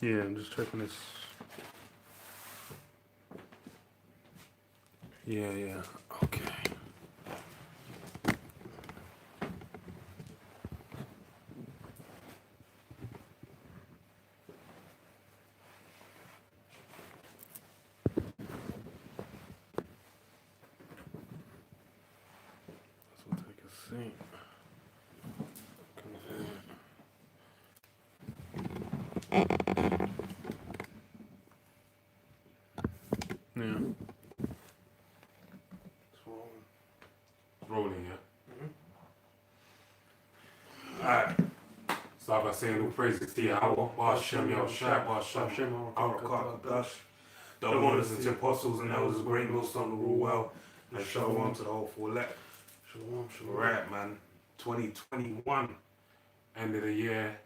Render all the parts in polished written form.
Yeah, I'm just checking this. Yeah, yeah. Okay. This will take a seat. Yeah. It's rolling. It's rolling, yeah. Mm-hmm. Alright. Start by saying all praises to Yahweh, Hashem, Yahushua, Hashem, Arakak, the honors and apostles and elders, great millstone to rule well, and shalom to the whole full elect. Shalom, shalom. Right, man. 2021, end of the year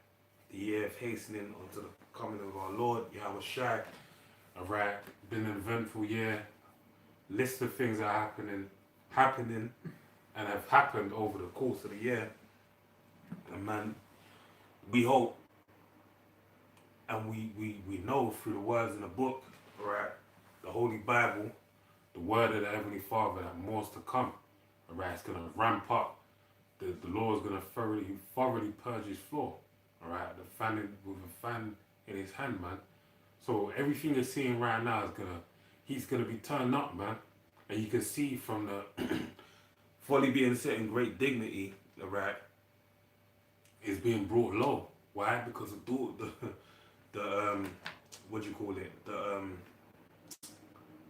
of hastening onto the coming of our Lord, Yahweh Shai. Alright, been an eventful year. List of things that are happening, and have happened over the course of the year. And man, we hope and we know through the words in the book, right, the Holy Bible, the word of the Heavenly Father, that more's to come. Alright, it's gonna ramp up. The Lord is gonna thoroughly purge his floor. Alright, with a fan in his hand, man. So everything you're seeing right now he's gonna be turned up, man. And you can see from the folly being set in great dignity, alright, is being brought low. Why? Because of the what do you call it? The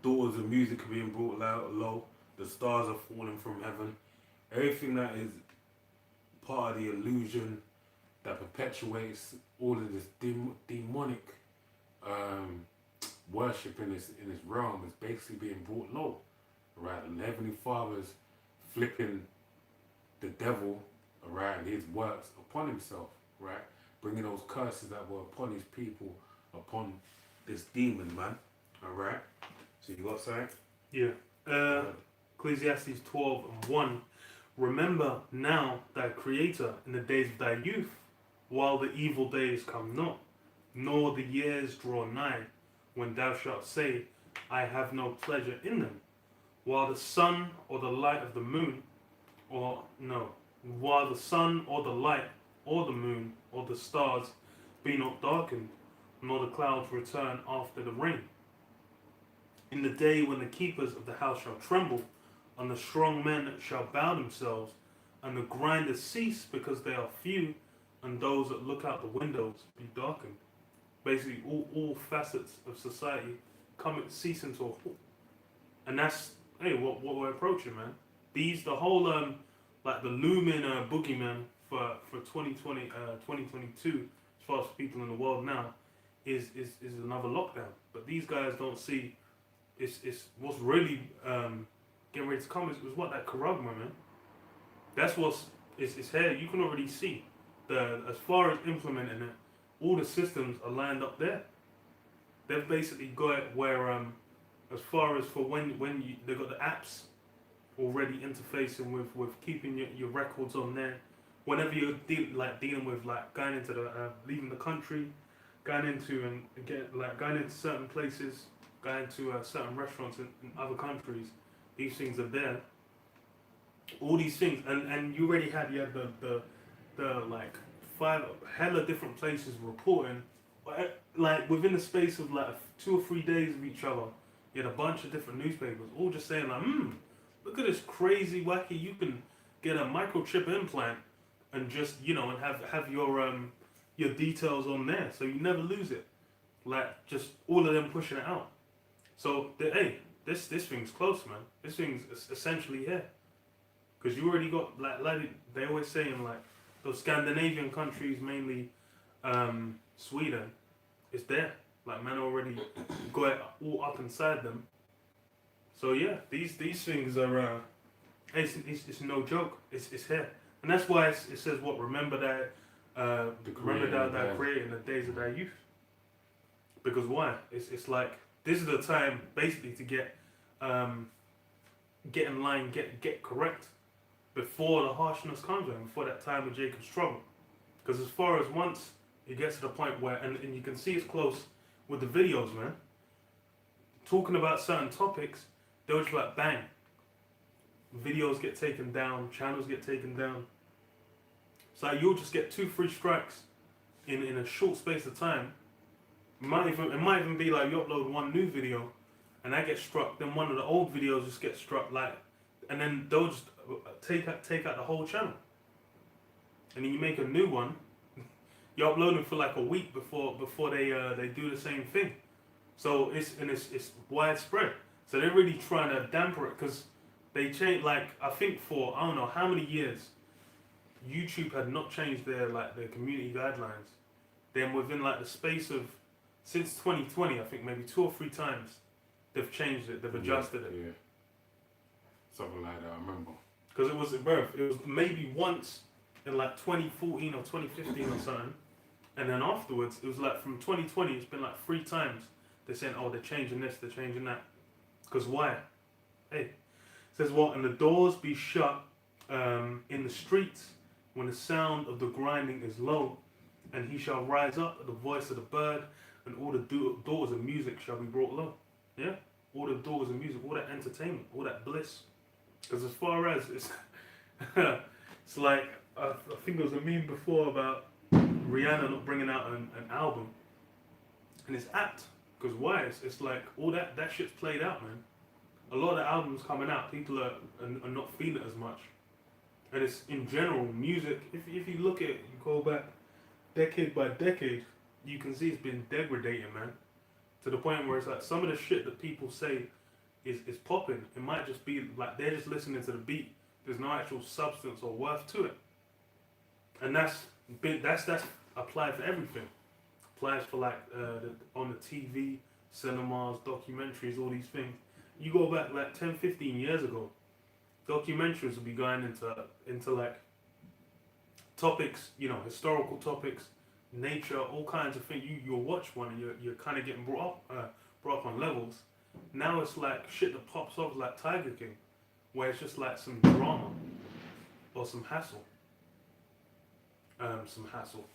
daughters of music are being brought low. The stars are falling from heaven. Everything that is part of the illusion that perpetuates all of this demonic worship in this realm is basically being brought low, right? And the Heavenly Father's flipping the devil, right, and his works upon himself, right, bringing those curses that were upon his people upon this demon, man. All right. So you got something? Yeah. Ecclesiastes 12:1. Remember now thy Creator in the days of thy youth, while the evil days come not, nor the years draw nigh, when thou shalt say, I have no pleasure in them. While the sun or the light of the moon, while the sun or the light or the moon or the stars be not darkened, nor the clouds return after the rain. In the day when the keepers of the house shall tremble, and the strong men shall bow themselves, and the grinders cease because they are few, and those that look out the windows be darkened. Basically, all facets of society ceasing to a halt. And that's, hey, what we're approaching, man. The whole, like the looming boogeyman for 2022, as far as people in the world now, is another lockdown. But these guys don't see, it's what's really getting ready to come is what, that corona, man. That's it's here. You can already see as far as implementing it, all the systems are lined up there. They've basically got it where as far as for when they've got the apps already interfacing with keeping your records on there. Whenever you're dealing with like going into the leaving the country, going into going into certain places, going to certain restaurants in other countries, these things are there. All these things, and you already had the like 5 hella different places reporting, like within the space of like 2 or 3 days of each other. You had a bunch of different newspapers all just saying like, look at this crazy wacky. You can get a microchip implant and just and have your details on there, so you never lose it. Like just all of them pushing it out. So hey, this thing's close, man. This thing's essentially here, because you already got like they always saying like those Scandinavian countries, mainly Sweden, is there. Like man already got it all up inside them. So yeah, these things are it's no joke. It's here, and that's why it says what, remember that remember that created in the days of thy youth. Because why? It's like this is the time basically to get in line, get correct before the harshness comes in, before that time of Jacob's trouble. Because as far as once it gets to the point where, and you can see it's close with the videos, man. Talking about certain topics, they'll just like bang. Videos get taken down, channels get taken down. So you'll just get 2-3 strikes in a short space of time. It might even be like you upload one new video and that gets struck, then one of the old videos just gets struck, like, and then they'll just take out the whole channel. And then you make a new one. You upload them for like a week before they do the same thing. So it's widespread. So they're really trying to damper it because they change, like, I think for I don't know how many years YouTube had not changed their community guidelines. Then within like the space of since 2020, I think maybe 2 or 3 times they've changed it, they've adjusted it. Yeah. Something like that, I remember. Because it was maybe once in like 2014 or 2015 or something, and then afterwards it was like from 2020 it's been like 3 times they're saying, oh, they're changing this, they're changing that. Because why? Hey, it says what? And the doors be shut in the streets when the sound of the grinding is low, and he shall rise up at the voice of the bird, and all the doors of music shall be brought low. Yeah? All the doors of music, all that entertainment, all that bliss. Because as far as it's it's like I think there was a meme before about Rihanna not bringing out an album, and it's apt. Because why? It's like all that shit's played out, man. A lot of the albums coming out, people are not feeling it as much. And it's in general music. If you look at it, you go back decade by decade, you can see it's been degrading, man. To the point where it's like some of the shit that people say is popping. It might just be like they're just listening to the beat. There's no actual substance or worth to it. And that's applied for everything. Applies for like on the TV, cinemas, documentaries, all these things. You go back like 10, 15 years ago, documentaries would be going into like topics, historical topics, nature, all kinds of things. You'll watch one and you're kind of getting brought up on levels. Now it's like shit that pops off like Tiger King, where it's just like some drama or some hassle.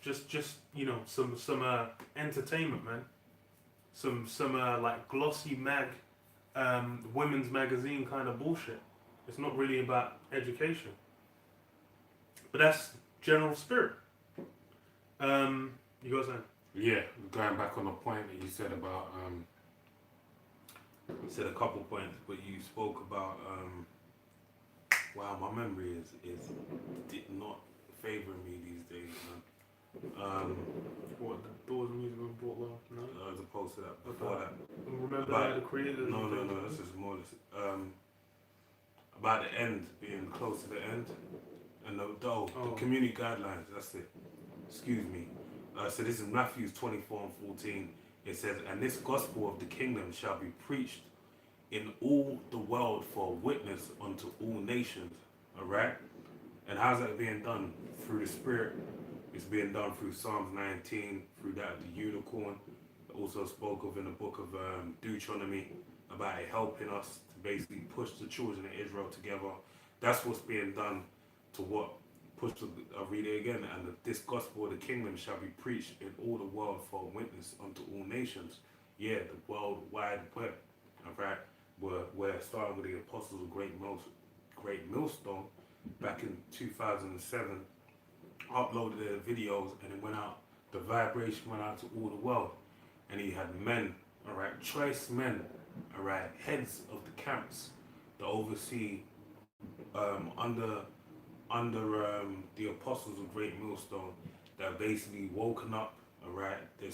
Just some entertainment, man. Some like glossy women's magazine kind of bullshit. It's not really about education. But that's general spirit. You got something? Yeah, going back on the point that you said about You said a couple points, but you spoke about wow, my memory is not favoring me these days, man. What, the doors of music were brought low? No? As opposed to that, before that. Remember how the creators? No, this is more about the end, being close to the end, and the community guidelines, that's it. Excuse me. So this is Matthew 24 and 14. It says, and this gospel of the kingdom shall be preached in all the world for a witness unto all nations. Alright? And how's that being done? Through the Spirit. It's being done through Psalms 19, through that of the unicorn. Also spoke of in the book of Deuteronomy about it helping us to basically push the children of Israel together. That's what's being done to what I'll read it again. And this gospel of the kingdom shall be preached in all the world for a witness unto all nations. Yeah, the world wide web. Alright? We're starting with the apostles of Great Millstone back in 2007. Uploaded their videos and it went out. The vibration went out to all the world. And he had men, alright, choice men, alright, heads of the camps that oversee under the apostles of Great Millstone that basically woken up, alright. The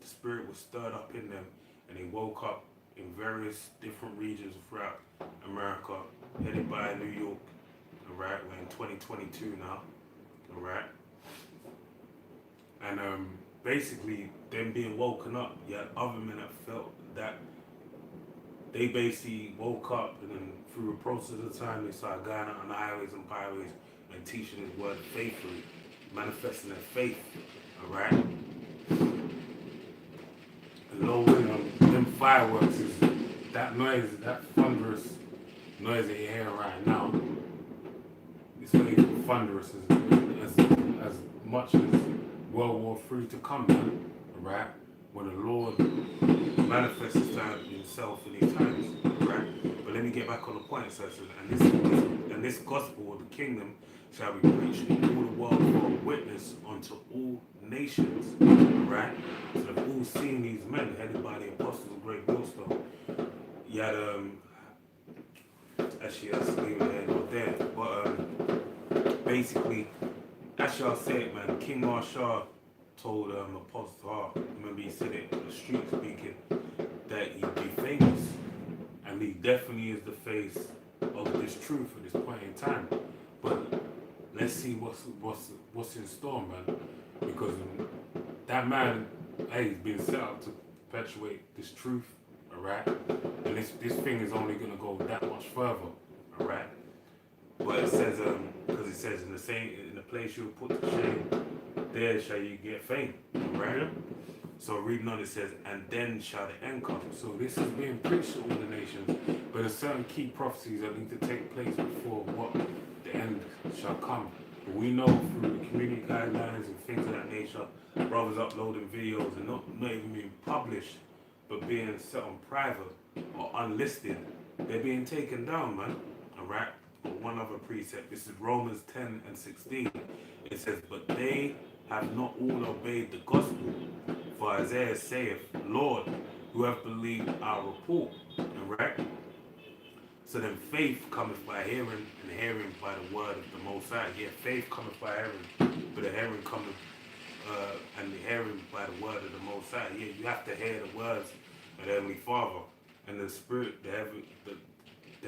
spirit was stirred up in them, and they woke up in various different regions throughout America, headed by New York, alright. We're in 2022 now, alright. And basically them being woken up, yet other men have felt that they basically woke up, and then through the process of time they started going out on the highways and byways and teaching his word faithfully, manifesting their faith, alright? And lowering them fireworks is that noise, that thunderous noise that you're hearing right now. It's not even thunderous as much as World War III to come, man. Right? When the Lord Manifests himself in these times, right? But let me get back on the point. So, and this gospel of the kingdom shall be preached in all the world for a witness unto all nations, right? So they've all seen these men headed by the apostles of great millstone. You had actually I'll leave it there, not there, but basically, actually I'll say it, man. King Marshall told Apostle Hart, remember he said it in the street speaking, that he'd be famous, and he definitely is the face of this truth at this point in time. But let's see what's in store, man, because that man, hey, he's been set up to perpetuate this truth, alright, and this thing is only gonna go that much further, alright. But it says, because it says in the place you put to shame, there shall you get fame, right? Yeah. So reading on it says, and then shall the end come. So this is being preached to all the nations, but there's certain key prophecies that need to take place before what the end shall come. But we know through the community guidelines and things of that nature, brothers uploading videos and not even being published, but being set on private or unlisted, they're being taken down, man. Alright? But one other precept, this is Romans 10 and 16. It says, but they have not all obeyed the gospel. For Isaiah saith, Lord, who have believed our report. Alright? So then faith cometh by hearing, and hearing by the word of the Most High. Yeah, faith cometh by hearing, but the hearing cometh, and the hearing by the word of the Most High. Yeah, you have to hear the words of the Heavenly Father. And the Spirit, the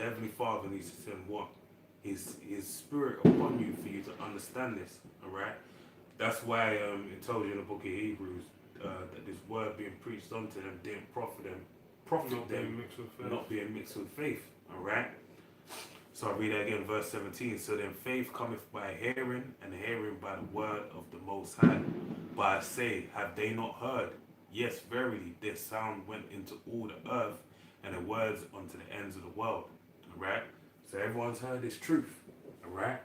Heavenly Father needs to send what? His Spirit upon you for you to understand this. Alright? That's why it tells you in the book of Hebrews that this word being preached unto them didn't profit them, not being mixed with faith. Alright? So I read that again, verse 17. So then faith cometh by hearing, and hearing by the word of the Most High. But I say, have they not heard? Yes, verily, their sound went into all the earth, and the words unto the ends of the world. Alright? So everyone's heard this truth. Alright?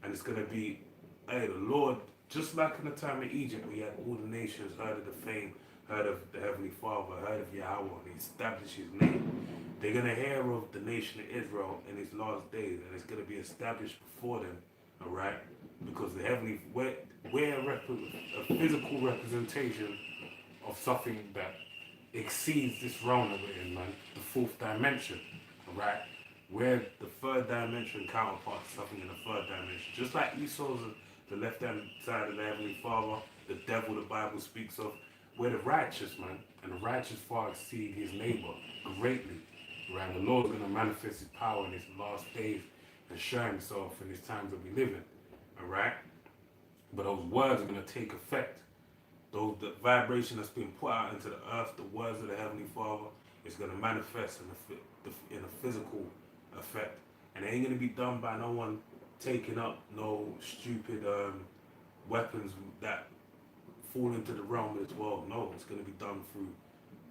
And it's going to be, hey, the Lord, just like in the time of Egypt, we had all the nations heard of the fame, heard of the Heavenly Father, heard of Yahweh, and he established his name. They're going to hear of the nation of Israel in his last days, and it's going to be established before them, all right? Because the Heavenly, we're a physical representation of something that exceeds this realm that we're in, man, the fourth dimension, all right? We're the third dimension counterpart to something in the third dimension. Just like Esau's the left-hand side of the Heavenly Father, the devil the Bible speaks of, we're the righteous, man, and the righteous far exceed his neighbor greatly. Right? The Lord's going to manifest his power in his last days and show himself in these times that we live in. Alright? But those words are going to take effect. The vibration that's being put out into the earth, the words of the Heavenly Father, is going to manifest in a physical effect. And it ain't going to be done by no one taking up no stupid weapons that fall into the realm of this world. No, it's going to be done through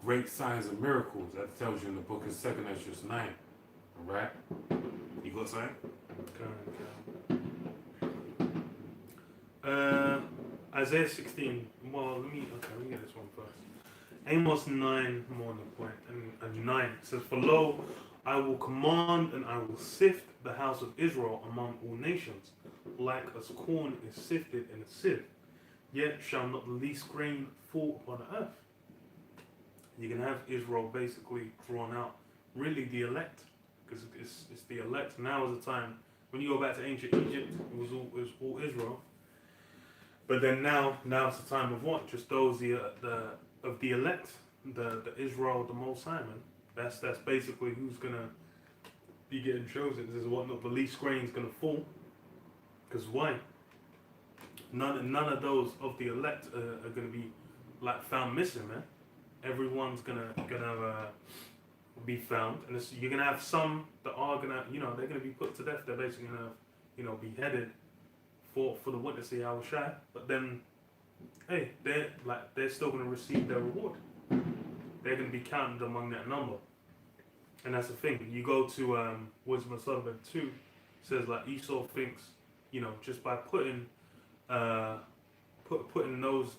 great signs and miracles. That tells you in the book of 2 Esdras 9. Alright? You got something? Isaiah 16. Well, let me get this one first. Amos 9, more on the point. And 9 it says, for lo, I will command and I will sift the house of Israel among all nations, like as corn is sifted in a sieve. Yet shall not the least grain fall upon the earth. You can have Israel basically drawn out, really the elect, because it's the elect. Now is the time, when you go back to ancient Egypt, it was all Israel. But then now it's the time of what? Just those of the elect, the Israel, the Most High, man. That's basically who's gonna be getting chosen. This is what not the least grain is gonna fall. Because why? None of those of the elect are gonna be like found missing, man. Everyone's gonna be found, and you're gonna have some that are gonna, they're gonna be put to death. They're basically gonna, beheaded for the witness of Yahweh. But then, hey, they're still gonna receive their reward. They're gonna be counted among that number, and that's the thing. You go to Wisdom of Solomon 2, says like Esau thinks, just by putting putting those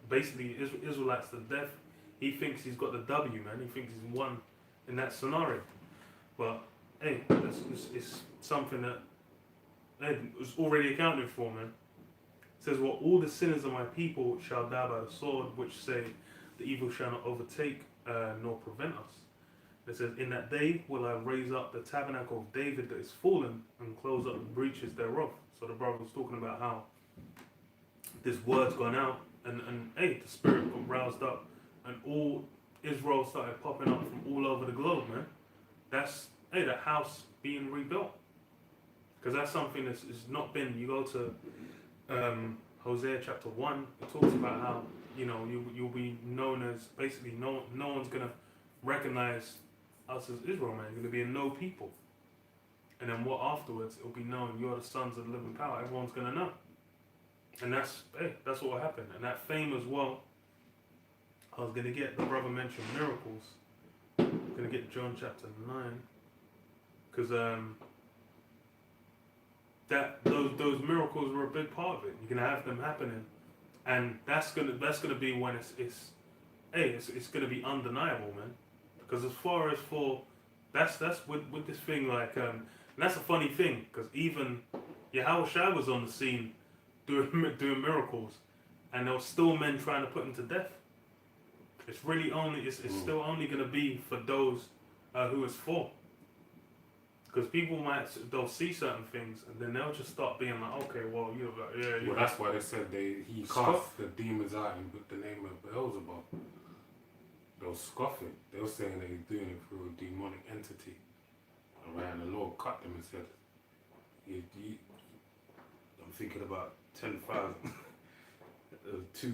basically Israelites to death. He thinks he's got the W, man. He thinks he's won in that scenario. But hey, it's something that was already accounted for, man. It says, "Well, all the sinners of my people shall die by the sword, which say the evil shall not overtake nor prevent us." It says, "In that day will I raise up the tabernacle of David that is fallen and close up the breaches thereof." So the brother was talking about how this word's gone out and hey, the spirit got roused up and all Israel started popping up from all over the globe, man. That's, hey, the house being rebuilt. Because that's something that's not been, you go to Hosea chapter 1, it talks about how, you know, you'll be known as, basically, no one's going to recognize us as Israel, man. You're going to be a no people. And then what afterwards, it'll be known you're the sons of the living power. Everyone's going to know. And that's what will happen. And that fame as well, I was going to get, the brother mentioned miracles. I'm going to get John chapter 9. Because those miracles were a big part of it. You're going to have them happening. And that's gonna be when it's gonna be undeniable, man. Because as far as for that's with this thing like and that's a funny thing because even Yahweh Shai was on the scene doing miracles, and there was still men trying to put him to death. It's really only it's still only gonna be for those who it's for. Because people they'll see certain things and then they'll just start being like, okay, well, Well, that's why they said he cast the demons out in the name of Beelzebub. They'll scoff it. They'll saying they're doing it through a demonic entity. Alright, and the Lord cut them and said, I'm thinking about 10,000 to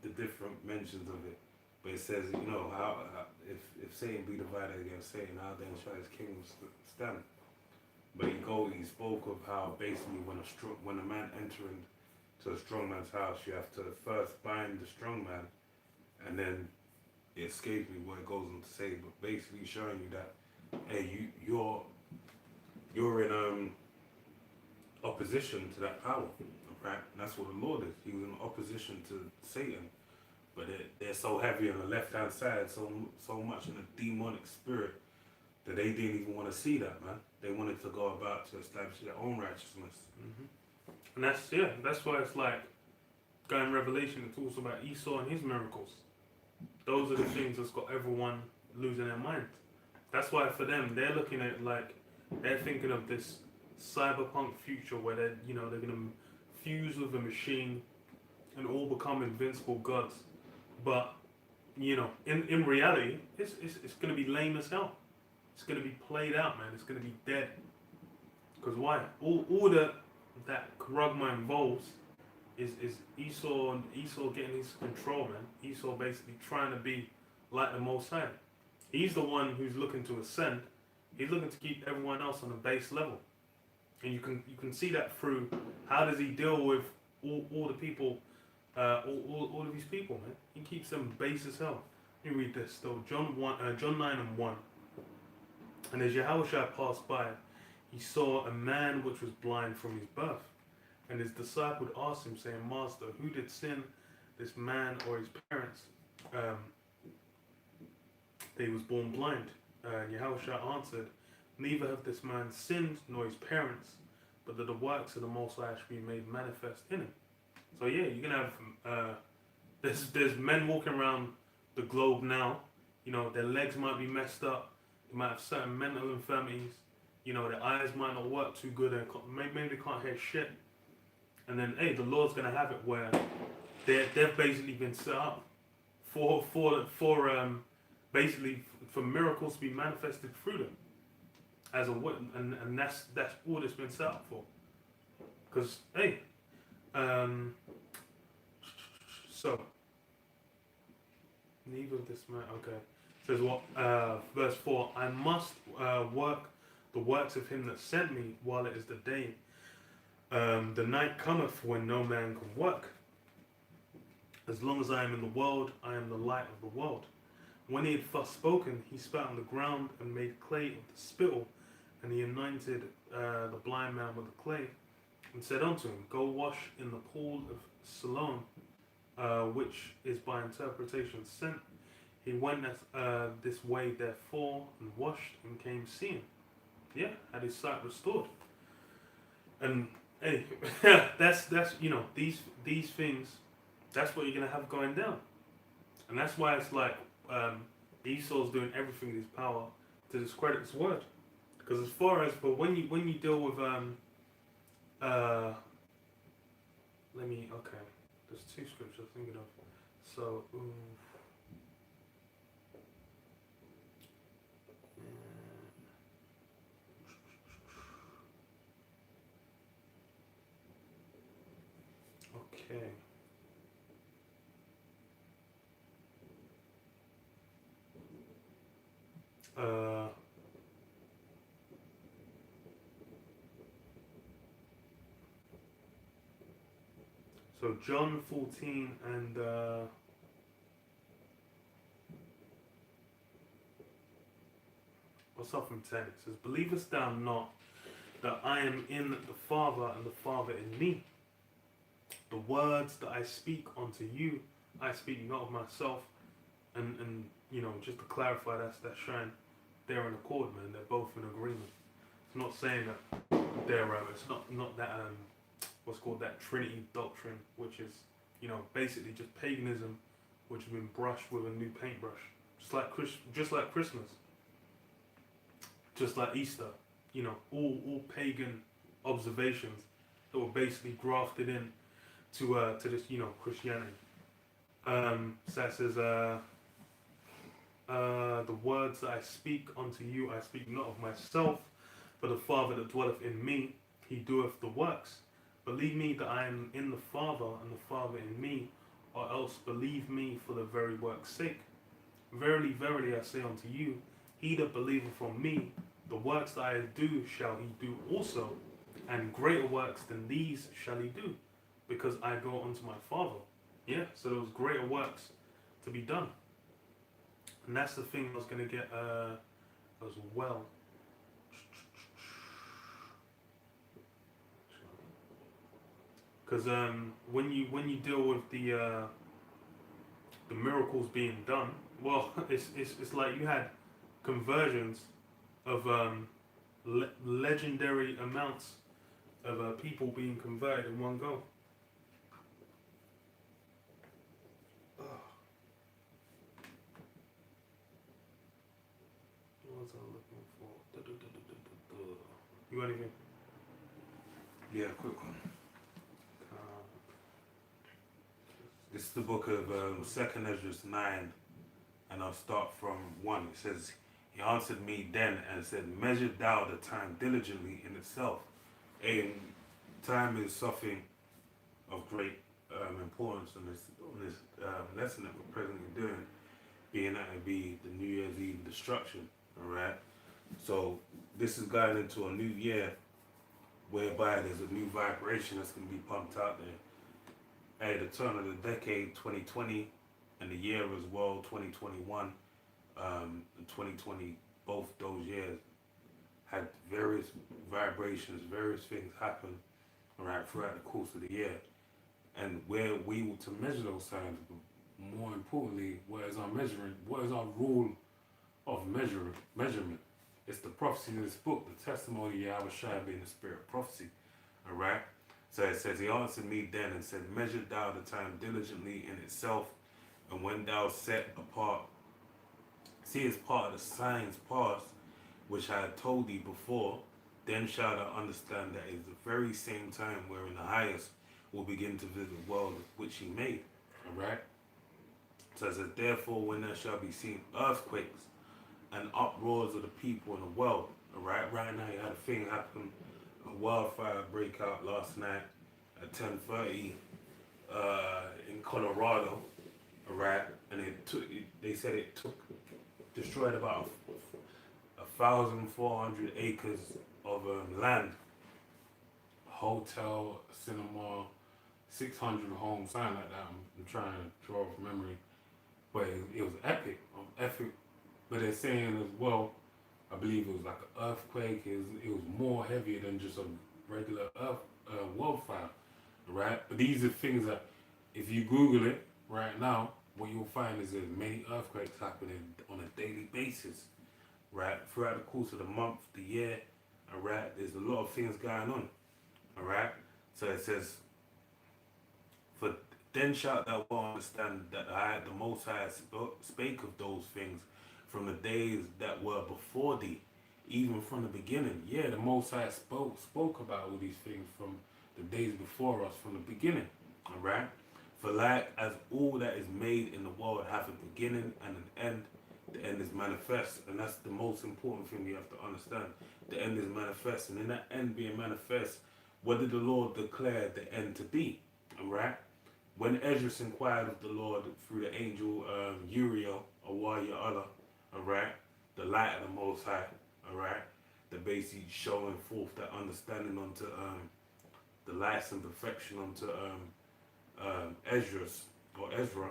the different mentions of it. But it says, you know, how if Satan be divided against Satan, how then shall his kingdom stand? But he spoke of how basically when a man entering to a strong man's house, you have to first bind the strong man, and then it escapes me what it goes on to say, but basically showing you that, hey, you're in opposition to that power, right? And that's what the Lord is. He was in opposition to Satan. But they're so heavy on the left-hand side, so much in the demonic spirit, that they didn't even want to see that, man. They wanted to go about to establish their own righteousness. Mm-hmm. And that's why it's like, going in Revelation, it talks about Esau and his miracles. Those are the things that's got everyone losing their mind. That's why for them, they're looking at they're thinking of this cyberpunk future where they're going to fuse with a machine and all become invincible gods. But, in reality, it's going to be lame as hell. It's going to be played out, man. It's going to be dead. Because why? All that Karagma involves is Esau getting his control, man. Esau basically trying to be like the Most High. He's the one who's looking to ascend. He's looking to keep everyone else on a base level. And you can see that through how does he deal with all the people, all of these people, man. He keeps them base as hell. Let me read this though. John 9:1. And as Yahushua passed by, he saw a man which was blind from his birth. And his disciple asked him, saying, Master, who did sin, this man or his parents? They was born blind. And Yahushua answered, Neither have this man sinned nor his parents, but that the works of the Most High should be made manifest in him. So yeah, you're gonna have there's men walking around the globe now. Their legs might be messed up. They might have certain mental infirmities. Their eyes might not work too good, and maybe they can't hear shit. And then, hey, the Lord's gonna have it where they've basically been set up for basically for miracles to be manifested through them as a witness, and that's all it's been set up for. Because hey, so neither of this man. Okay, it says what? Verse 4. I must work the works of him that sent me while it is the day. The night cometh when no man can work. As long as I am in the world, I am the light of the world. When he had thus spoken, he spat on the ground and made clay of the spittle, and he anointed the blind man with the clay. and said unto him, Go wash in the pool of Siloam, which is by interpretation sent. He went this way therefore, and washed, and came seeing. Yeah, had his sight restored. And hey, that's these things. That's what you're gonna have going down, and that's why it's like Esau's doing everything in his power to discredit his word. Because as far as, but when you deal with there's two scriptures I'm thinking of. So okay. So John 14 and what's up from 10? It says, Believest thou not that I am in the Father and the Father in me? The words that I speak unto you, I speak not of myself. And just to clarify, that's showing they're in accord, man. They're both in agreement. It's not saying that they're it's not that what's called that Trinity doctrine, which is basically just paganism, which has been brushed with a new paintbrush, just like Christmas, just like Easter. All pagan observations that were basically grafted in to this Christianity. So it says the words that I speak unto you, I speak not of myself, but the Father that dwelleth in me, he doeth the works. Believe me that I am in the Father, and the Father in me, or else believe me for the very work's sake. Verily, verily, I say unto you, he that believeth on me, the works that I do shall he do also, and greater works than these shall he do, because I go unto my Father. Yeah, so there was greater works to be done. And that's the thing I was going to get as well. Because when you deal with the miracles being done, well, it's like you had conversions of legendary amounts of people being converted in one go. What was I looking for? You got anything? Yeah, quick one. This is the book of 2nd Ezra 9, and I'll start from 1. It says, He answered me then and said, Measure thou the time diligently in itself. And time is something of great importance on this lesson that we're presently doing, being that it be the New Year's Eve destruction. Alright? So this is going into a new year whereby there's a new vibration that's going to be pumped out there. At the turn of the decade 2020 and the year as well 2021 and 2020, both those years had various vibrations, various things happen throughout the course of the year, and where we were to measure those signs, but more importantly, what is our rule of measurement? It's the prophecy in this book, the testimony of Yahweh being the spirit of prophecy. Alright? So it says, He answered me then and said, Measure thou the time diligently in itself, and when thou set apart, seest part of the signs past, which I had told thee before, then shalt thou understand that it is the very same time wherein the highest will begin to visit the world which he made. Alright? So it says, Therefore, when there shall be seen earthquakes and uproars of the people in the world. Alright? Right now you had a thing happen. A wildfire breakout last night at 10:30 in Colorado, alright, and they said it destroyed about 1,400 acres of land, hotel, cinema, 600 homes, something like that. I'm trying to draw from memory, but it was epic. But they're saying as well, I believe it was like an earthquake. It was more heavier than just regular earth wildfire, right? But these are things that, if you Google it right now, what you'll find is there's many earthquakes happening on a daily basis, right? Throughout the course of the month, the year, all right? There's a lot of things going on, all right? So it says, for then shalt thou well understand that the Most High spake of those things from the days that were before thee, even from the beginning. Yeah, the Most High spoke about all these things from the days before us, from the beginning. All right. For like as all that is made in the world hath a beginning and an end, the end is manifest, and that's the most important thing we have to understand. The end is manifest, and in that end being manifest, what did the Lord declare the end to be? All right. When Esdras inquired of the Lord through the angel Uriel, or Allah, all right, the light of the Most High, all right, the basically showing forth that understanding unto the lights and perfection unto Esdras or Ezra,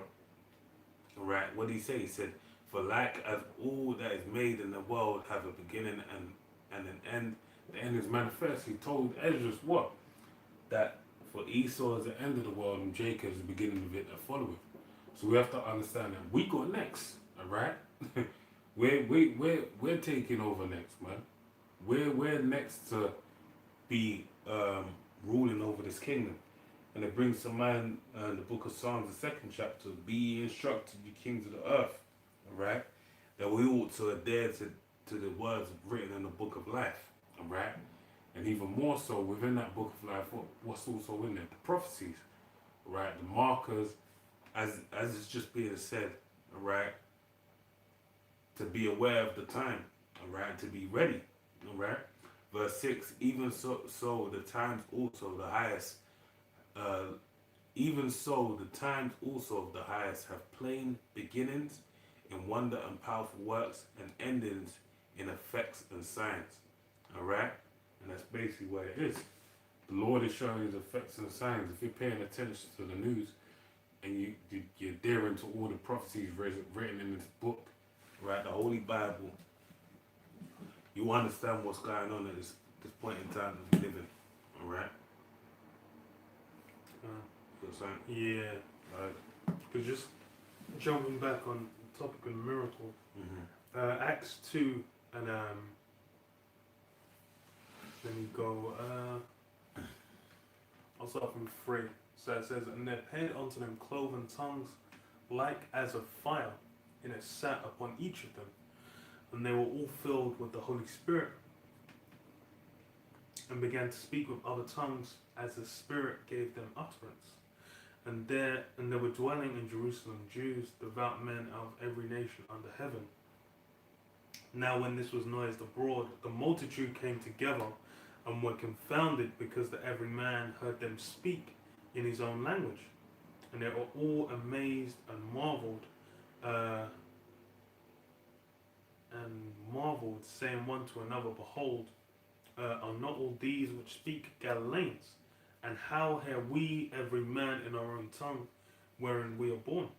all right. What did he say? He said, "For like as all that is made in the world have a beginning and an end, the end is manifest." He told Esdras what? That for Esau is the end of the world and Jacob is the beginning of it that followeth. So we have to understand that we got next, all right? we're taking over next, man. We're next to be ruling over this kingdom. And it brings to mind the book of Psalms, the 2nd chapter, be ye instructed, you kings of the earth, all right? That we ought to adhere to the words written in the book of life, all right? And even more so within that book of life, what's also in there? The prophecies, right? The markers, as it's just being said, all right? To be aware of the time, all right? To be ready, all right? Verse 6, even so the times also the highest, even so the times also of the highest have plain beginnings in wonder and powerful works and endings in effects and signs, all right? And that's basically what it is. The Lord is showing his effects and signs. If you're paying attention to the news and you're adhering to all the prophecies written in this book, right, the Holy Bible, you understand what's going on at this point in time that we live in, all right? Yeah. Right. But just jumping back on the topic of miracle, Acts 2 and then you go, I'll start from 3. So it says, and there appeared unto them cloven tongues like as of fire, and it sat upon each of them. And they were all filled with the Holy Spirit, and began to speak with other tongues as the Spirit gave them utterance. And there were dwelling in Jerusalem Jews, devout men of every nation under heaven. Now when this was noised abroad, the multitude came together and were confounded, because that every man heard them speak in his own language. And they were all amazed and marveled, saying one to another, Behold, are not all these which speak Galileans? And how hear we every man in our own tongue wherein we are born?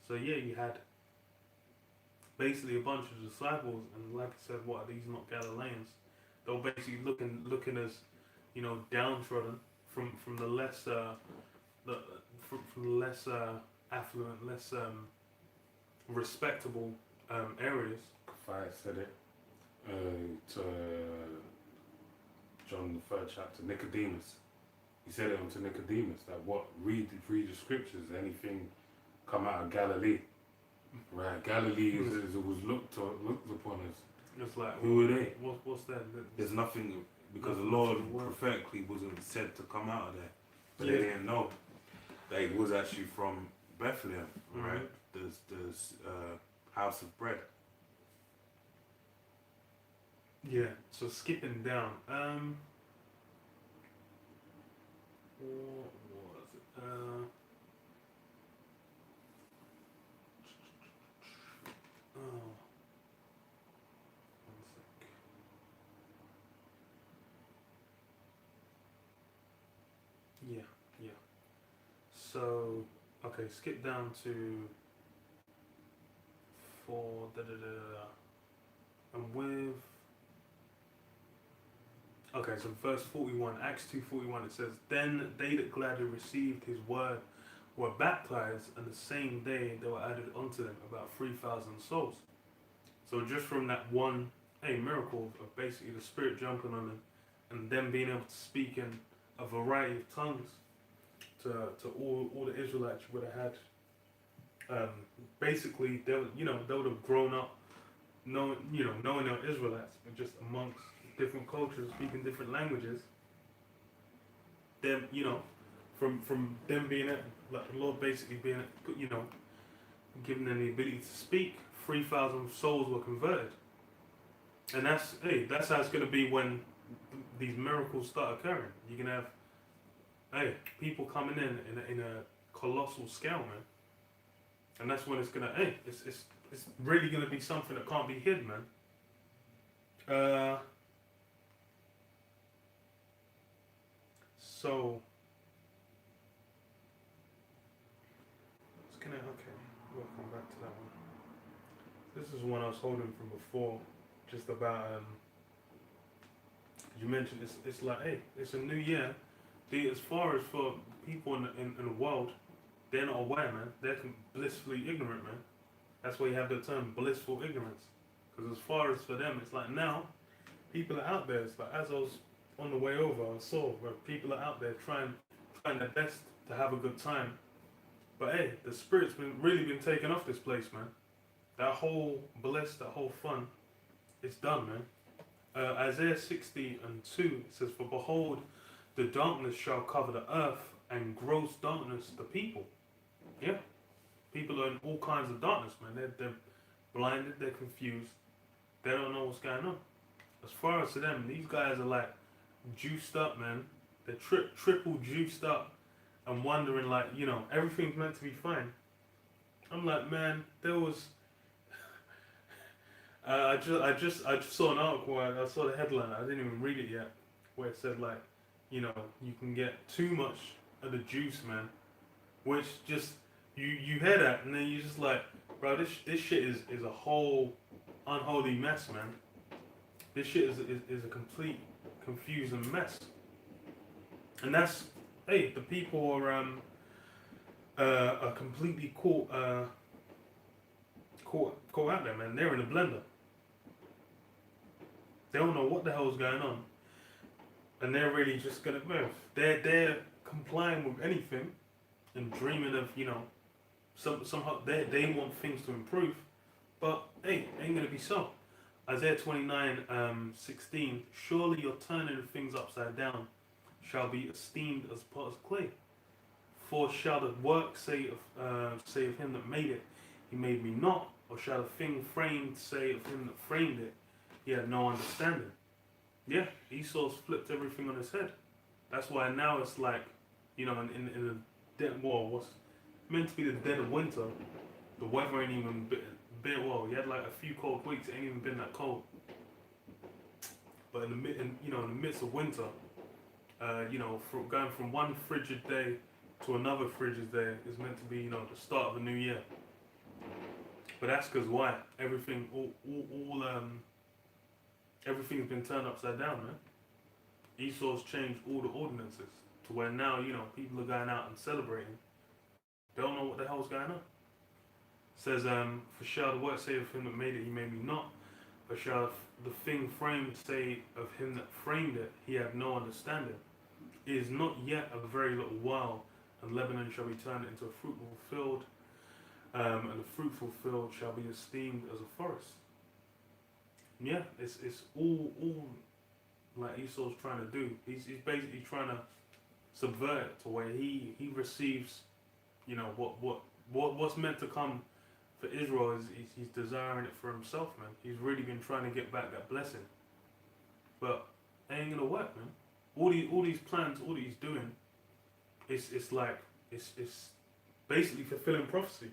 So yeah, you had basically a bunch of disciples, and like I said, what are these not Galileans? They were basically looking as, you know, downtrodden from the less from the less affluent, less respectable areas. I said it to John the 3rd chapter, Nicodemus. He said it unto Nicodemus that read the scriptures, anything come out of Galilee, right? Galilee was looked upon as. It's like, who are they? What's that? There's nothing, because the Lord prophetically wasn't said to come out of there, but they didn't know that it was actually from Bethlehem, right? There's house of bread. Yeah. So skipping down, what was it? One sec. Yeah. So, okay, skip down to 4. And with Okay, so verse 41, Acts 2:41, it says, "Then they that gladly received his word were baptized, and the same day there were added unto them about 3,000 souls." So just from that one, miracle of basically the Spirit jumping on them, and them being able to speak in a variety of tongues to all the Israelites you would have had. Basically, they would have grown up knowing they're Israelites, but just amongst different cultures, speaking different languages. Them, from them being it, like the Lord basically being it, giving them the ability to speak, 3,000 souls were converted. And that's how it's going to be when these miracles start occurring. You can have, people coming in a colossal scale, man. And that's when it's gonna, it's really gonna be something that can't be hid, man. So we'll come back to that one. This is one I was holding from before, just about you mentioned it's like, it's a new year. As far as for people in the world, they're not aware, man. They're blissfully ignorant, man. That's why you have the term blissful ignorance. Because as far as for them, it's like now, people are out there. It's like, as I was on the way over, I saw where people are out there trying their best to have a good time. But the Spirit's really been taken off this place, man. That whole bliss, that whole fun, it's done, man. Isaiah 60:2, it says, "For behold, the darkness shall cover the earth, and gross darkness the people." Yeah. People are in all kinds of darkness, man. They're blinded, they're confused. They don't know what's going on. As far as to them, these guys are like juiced up, man. They're triple juiced up and wondering like, everything's meant to be fine. I'm like, man, there was I just saw an article, I saw the headline, I didn't even read it yet, where it said like, you can get too much of the juice, man. Which just you hear that and then you just like, bro, this shit is a whole unholy mess, man. This shit is a complete confusing mess. And that's, the people are completely caught out there, man. They're in a blender. They don't know what the hell's going on, and they're really just gonna move. They're complying with anything and dreaming of somehow they want things to improve, but ain't gonna be so. Isaiah 29:16, "Surely your turning things upside down shall be esteemed as potter's clay. For shall the work say of him that made it, he made me not, or shall the thing framed say of him that framed it, he had no understanding." Yeah, Esau's flipped everything on his head. That's why now it's like, in the dead war, what's meant to be the dead of winter, the weather ain't even been well. You had like a few cold weeks, it ain't even been that cold. But in the midst of winter, going from one frigid day to another frigid day is meant to be, the start of a new year. But that's because why? Everything's been turned upside down, man. Esau's changed all the ordinances to where now, people are going out and celebrating. They don't know what the hell's going on. It says, "For shall the work say of him that made it, he made me not, or shall the thing framed say of him that framed it, he had no understanding. It is not yet a very little while, and Lebanon shall be turned into a fruitful field, and the fruitful field shall be esteemed as a forest." Yeah, it's all like Esau's trying to do. He's basically trying to subvert it to where he receives, what's meant to come for Israel is he's desiring it for himself, man. He's really been trying to get back that blessing, but it ain't gonna work, man. All these plans, all that he's doing, it's basically fulfilling prophecy.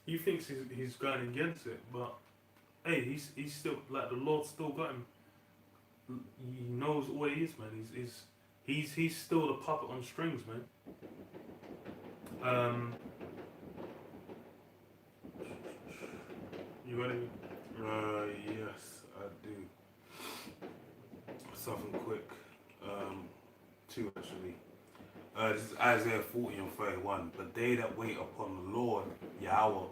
He thinks he's going against it, but he's still like, the Lord still got him. He knows what he is, man. He's still the puppet on strings, man. You ready? Yes, I do. something quick. Two actually. This is Isaiah 40 and 31. But they that wait upon the Lord, Yahweh,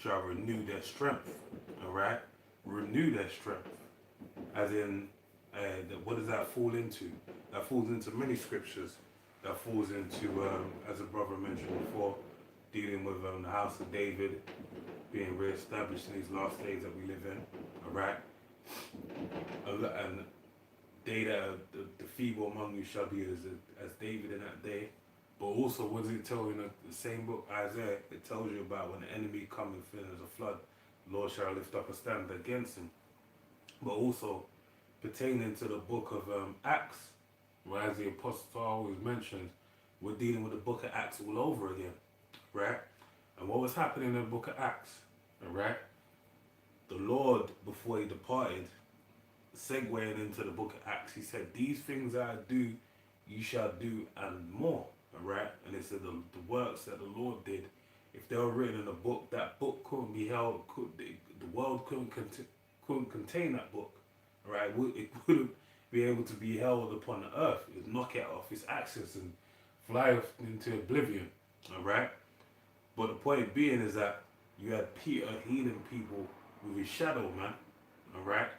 shall renew their strength. Alright? Renew their strength. As in, what does that fall into? That falls into many scriptures. That falls into, as a brother mentioned before, dealing with the house of David being re-established in these last days that we live in. Alright? And they that are the feeble among you shall be as David in that day. But also, what does it tell you in the same book, Isaiah? It tells you about when the enemy cometh in as a flood, the Lord shall lift up a stand against him. But also, pertaining to the book of Acts, where as the Apostle always mentions, we're dealing with the book of Acts all over again, right? And what was happening in the book of Acts, right? The Lord, before he departed, segueing into the book of Acts, he said, these things I do, you shall do and more, alright? And it said the works that the Lord did, if they were written in a book, that book couldn't be held, the world couldn't contain that book, alright? It wouldn't be able to be held upon the earth. It would knock it off its axis and fly off into oblivion, alright? But the point being is that you had Peter healing people with his shadow, man, alright?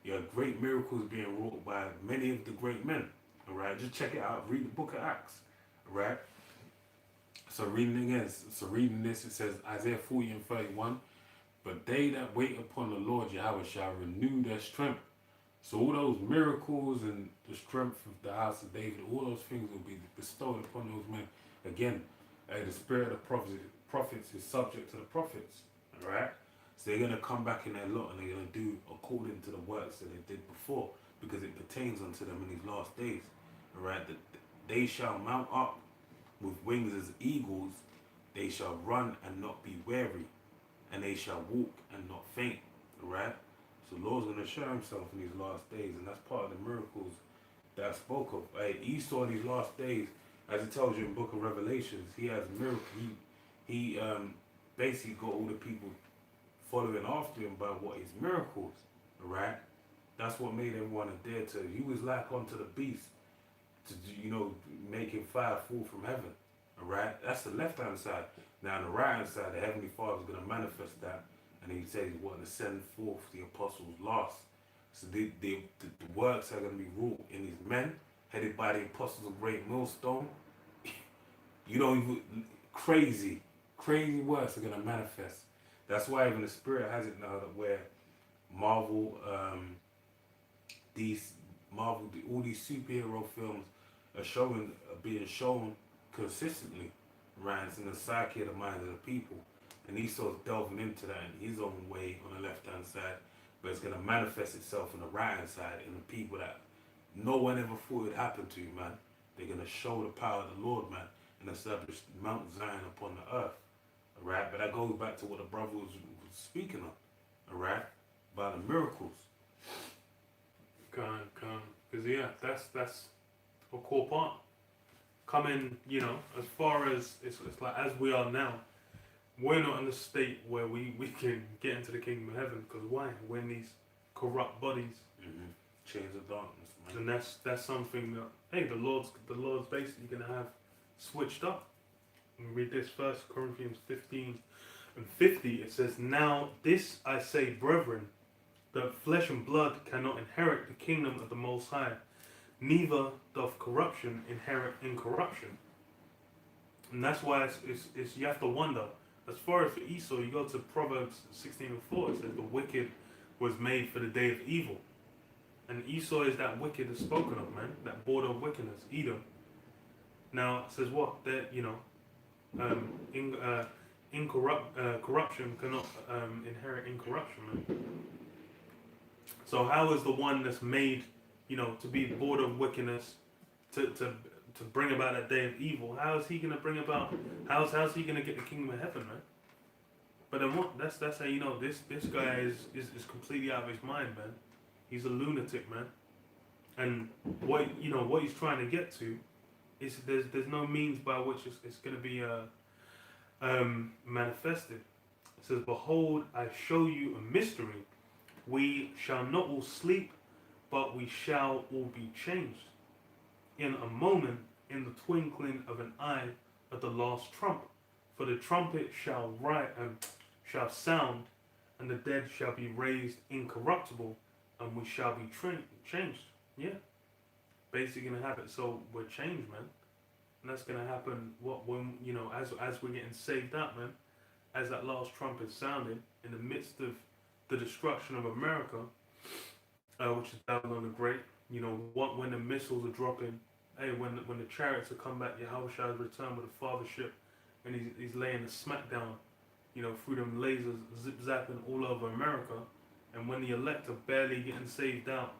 You had great miracles being wrought by many of the great men. Alright, just check it out. Read the book of Acts. Alright. So reading this, it says Isaiah 40 and 31. But they that wait upon the Lord Yahweh shall renew their strength. So all those miracles and the strength of the house of David, all those things will be bestowed upon those men. Again, the spirit of prophets is subject to the prophets. Alright. So they're going to come back in their lot and they're going to do according to the works that they did before, because it pertains unto them in these last days. Alright, that they shall mount up with wings as eagles, they shall run and not be weary, and they shall walk and not faint. Alright, so the Lord's going to show himself in these last days, and that's part of the miracles that I spoke of. Esau in these last days, as it tells you in the book of Revelations, he has miracles. He basically got all the people following after him by what his miracles, right? That's what made him want to dare to. He was like unto the beast, to making fire fall from heaven, all right? That's the left hand side. Now on the right hand side, the heavenly Father is going to manifest that, and he says he's wanting to send forth the apostles last. So the works are going to be wrought in these men, headed by the apostles of great millstone. Crazy works are going to manifest. That's why even the Spirit has it now that where Marvel, all these superhero films are being shown consistently, right? It's in the psyche of the mind of the people. And Esau's delving into that in his own way on the left-hand side, but it's going to manifest itself on the right-hand side in the people that no one ever thought would happen to, man. They're going to show the power of the Lord, man, and establish Mount Zion upon the earth. Alright, but that goes back to what the brother was speaking of, alright, about the miracles. Because yeah, that's a core part. Coming, as far as it's like as we are now, we're not in a state where we can get into the kingdom of heaven. Because why? We're in these corrupt bodies, chains of darkness, man. and that's something that the Lord's basically gonna have switched up. We read this 1 Corinthians 15 and 50. It says, now this I say, brethren, that flesh and blood cannot inherit the kingdom of the Most High, neither doth corruption inherit incorruption. And that's why it's you have to wonder. As far as for Esau, you go to Proverbs 16 and 4, it says the wicked was made for the day of evil. And Esau is that wicked that's spoken of, man, that border of wickedness, Edom. Now, it says what? That, corruption cannot inherit incorruption, man. So how is the one that's made, to be the border of wickedness, to bring about that day of evil? How is he going to bring about? How's he going to get the kingdom of heaven, man? But then what? That's how you know this guy is completely out of his mind, man. He's a lunatic, man. And what he's trying to get to is there's no means by which it's going to be manifested. It says, behold, I show you a mystery. We shall not all sleep, but we shall all be changed in a moment, in the twinkling of an eye, at the last trump. For the trumpet shall shall sound, and the dead shall be raised incorruptible, and we shall be changed. Yeah, basically gonna happen. So we're changed, man, and that's gonna happen. When as we're getting saved up, man, as that last trumpet sounding in the midst of the destruction of America, which is Babylon the Great. When the missiles are dropping, hey, when the chariots are come back, Yahweh shall return with a fathership, and he's laying a smackdown, through them lasers zip zapping all over America, and when the elect are barely getting saved out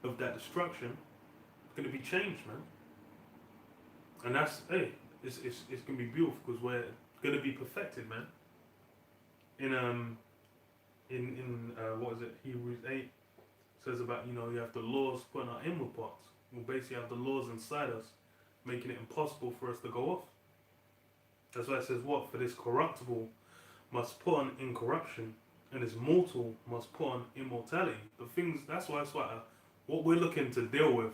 of that destruction, it's gonna be changed, man. And that's it's gonna be beautiful because we're gonna be perfected, man. In what is it? Hebrews 8 says about you have the laws put in our inward parts. We'll basically have the laws inside us, making it impossible for us to go off. That's why it says what? For this corruptible must put on incorruption, and this mortal must put on immortality. That's why what we're looking to deal with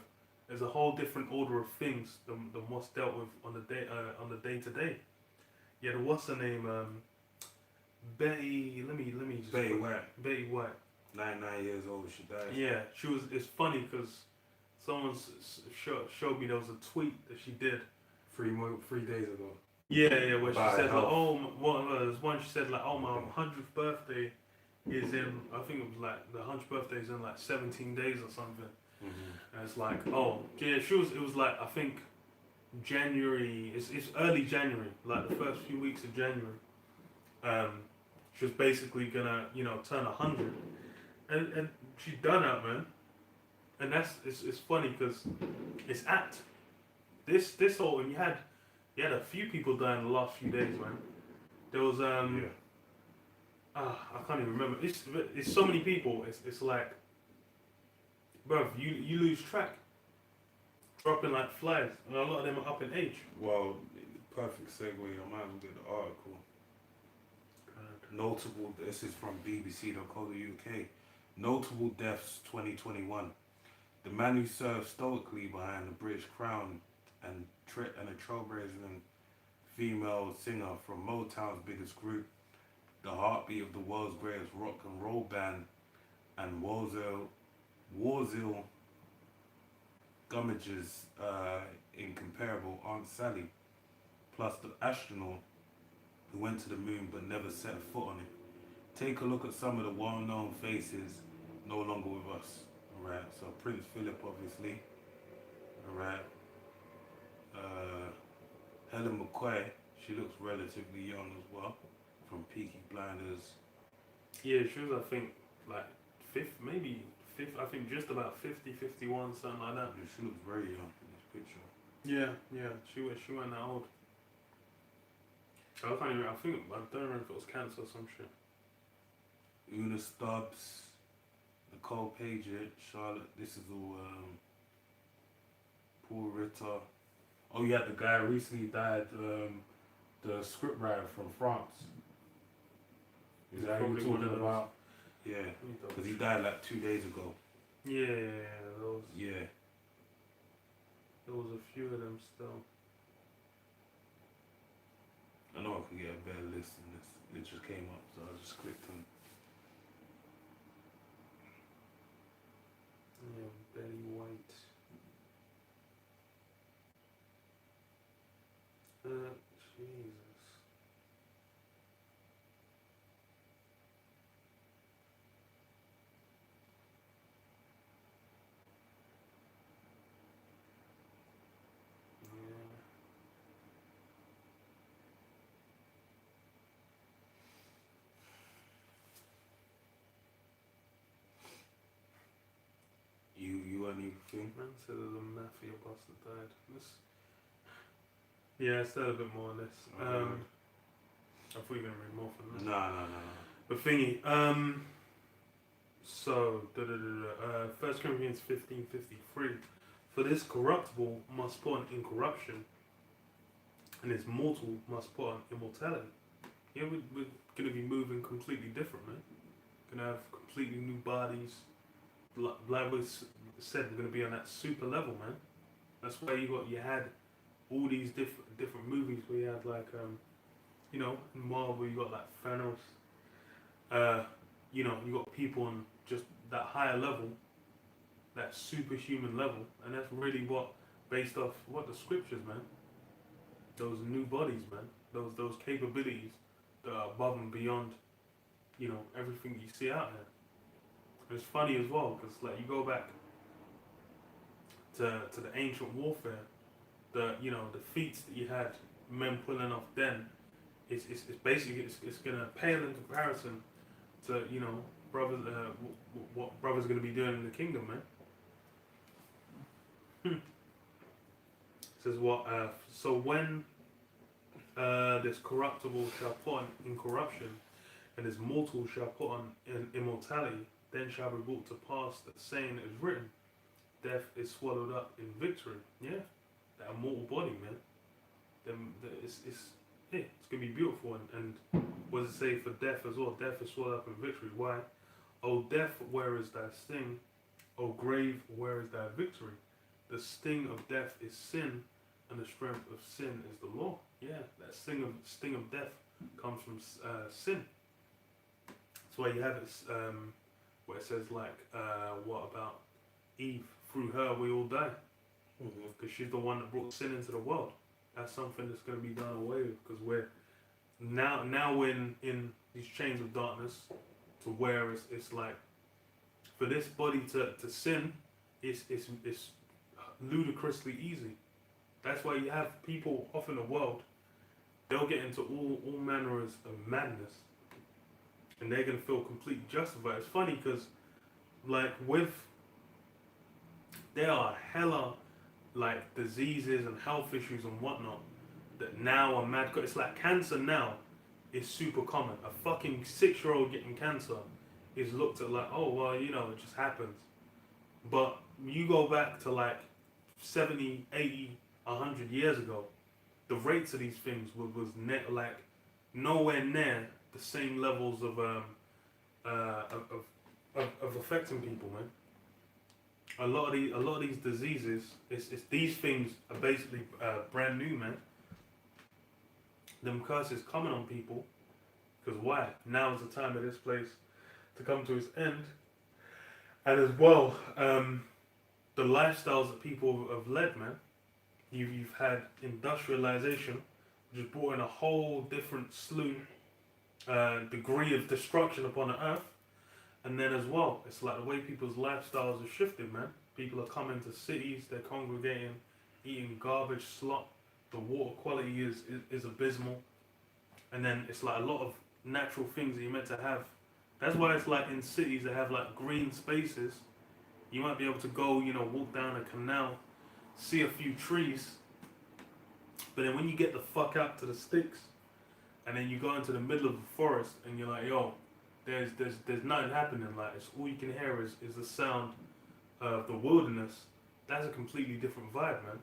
is a whole different order of things than what's dealt with on the day to day. Yeah, what's her name? Betty. Let me just. Betty White. Betty White. 99 years old, she died. Yeah, she was. It's funny because someone showed me there was a tweet that she did 3 days ago. Yeah, where she said health. there's one she said my 100th birthday is in, I think it was like the 100th birthday is in like 17 days or something. Mm-hmm. And it's like, it was like, I think January, it's early January, like the first few weeks of January. She was basically gonna, turn 100. And she done that, man. And it's funny because it's apt. This whole, and you had a few people die in the last few days, man. There was I can't even remember. It's so many people. It's like, bruv, you lose track. Dropping like flies, and a lot of them are up in age. Well, perfect segue. I might as well get the article. Notable. This is from BBC.co.uk. Notable deaths 2021. The man who served stoically behind the British Crown and a trailblazing female singer from Motown's biggest group, the heartbeat of the world's greatest rock and roll band, and Warzil Gummage's incomparable Aunt Sally, plus the astronaut who went to the moon but never set a foot on it. Take a look at some of the well-known faces no longer with us. Alright, so Prince Philip, obviously. Alright. Helen McCoy, she looks relatively young as well, from Peaky Blinders. Yeah, she was, I think, like fifth, I think just about 50, 51, something like that. Yeah, she looks very young in this picture. Yeah, she wasn't that old. I don't remember if it was cancer or some shit. Una Stubbs, Nicole Paget, Charlotte, this is all Paul Ritter. Oh yeah, the guy recently died, the scriptwriter from France. Is that who you're talking about? Yeah, because he died like 2 days ago. Yeah, Yeah. There was a few of them still. I know I could get a better list than this. It just came up, so I just clicked on. Yeah, Betty White. Jesus. You anything? Man said that the mafia boss that died. Yeah, I said a bit more on this. I thought you were going to read more from this. No. But thingy, so, 1 Corinthians 15:53. For this corruptible must put on incorruption, and this mortal must put on immortality. Yeah, we're going to be moving completely different, man. Going to have completely new bodies, like we said, we're gonna be on that super level, man. That's why you had all these different movies where you had like you know, in Marvel you got like Thanos. You know, you got people on just that higher level, that superhuman level, and that's really what based off what the scriptures, man. Those new bodies, man. Those capabilities that are above and beyond, you know, everything you see out there. And it's funny as well because like you go back to the ancient warfare, the you know the feats that you had men pulling off then. It's basically it's gonna pale in comparison to you know brothers what brothers gonna be doing in the kingdom, man. It says what so when this corruptible shall put on incorruption, and this mortal shall put on immortality, then shall be brought to pass the saying that is written, death is swallowed up in victory. Yeah, that immortal body, man. It's gonna be beautiful. And what does it say for death as well? Death is swallowed up in victory. Why? O death, where is thy sting? O grave, where is thy victory? The sting of death is sin, and the strength of sin is the law. Yeah, that sting of death comes from sin. That's why you have it where it says like, what about Eve? Through her we all die, because she's the one that brought sin into the world. That's something that's going to be done away with, because we're now we're in these chains of darkness, to where it's like for this body to sin, it's ludicrously easy. That's why you have people off in the world, they'll get into all manners of madness, and they're gonna feel completely justified. It's funny because, like, there are hella like diseases and health issues and whatnot that now are mad. It's like cancer now is super common. A fucking 6-year-old getting cancer is looked at like, oh well, you know, it just happens. But you go back to like 70, 80, 100 years ago, the rates of these things was like nowhere near the same levels of affecting people, man. A lot of these diseases, it's these things are basically brand new, man. Them curses coming on people, because why? Now is the time of this place to come to its end, and as well, the lifestyles that people have led, man. You've had industrialization, which has brought in a whole different slew, degree of destruction upon the earth. And then as well, it's like the way people's lifestyles have shifted, man. People are coming to cities, they're congregating, eating garbage, slop. The water quality is abysmal. And then it's like a lot of natural things that you're meant to have. That's why it's like in cities they have like green spaces. You might be able to go, you know, walk down a canal, see a few trees. But then when you get the fuck out to the sticks, and then you go into the middle of the forest, and you're like, yo, there's nothing happening. Like, it's all you can hear is the sound of the wilderness. That's a completely different vibe, man.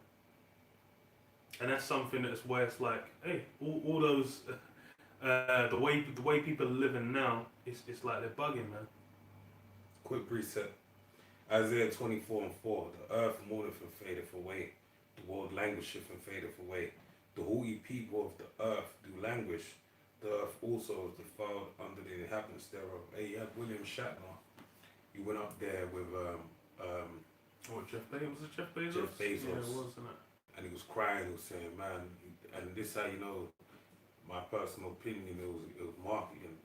And that's something that's where it's like, hey, all those the way people are living now, it's like they're bugging, man. Quick reset. Isaiah 24:4. The earth mourneth and fadeth away. The world languisheth and fadeth away. The haughty people of the earth do languish. The earth also is defiled under the inhabitants thereof. Hey, you had William Shatner. He went up there with Jeff Bezos? Was it Jeff Bezos? Jeff Bezos. Yeah, it was, wasn't it? And he was crying. He was saying, "Man," and this how you know my personal opinion. It was marketing.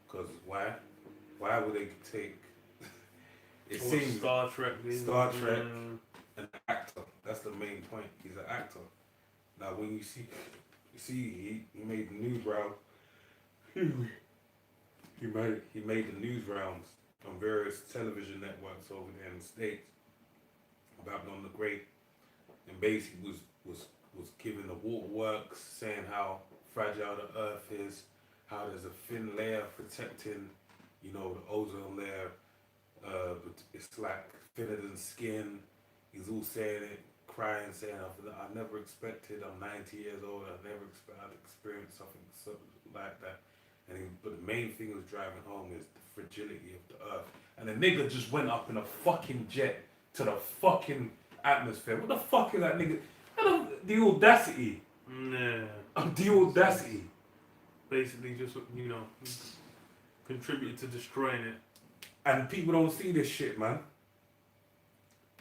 Because why? Why would they take? It seems Star Trek. An actor. That's the main point. He's an actor. Now, when you see, he made the news round. He made the news rounds on various television networks over there in the States about Babylon the Great, and basically was giving the waterworks, saying how fragile the earth is, how there's a thin layer protecting, you know, the ozone layer. But it's like thinner than skin. He's all saying it, crying, saying, I never expected, I'm 90 years old, I never expected I'd experience something like that. But the main thing was driving home is the fragility of the earth. And the nigga just went up in a fucking jet to the fucking atmosphere. What the fuck is that nigga? The audacity. Nah. The audacity. Basically, just contributed to destroying it. And people don't see this shit, man.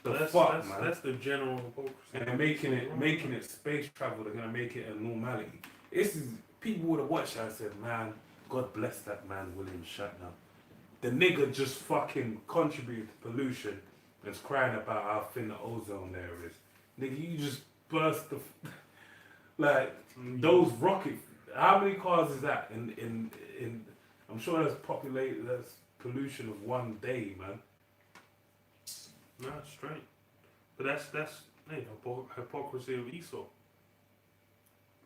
That's man. That's the general hypocrisy. And they're making it space travel. They're gonna make it a normality. This is people would have watched that and said, "Man, God bless that man, William Shatner." The nigga just fucking contributed to pollution and is crying about how thin the ozone layer is. Nigga, you just burst the those rockets. How many cars is that in? I'm sure that's pollution of one day, man. No, straight. But that's hypocrisy of Esau.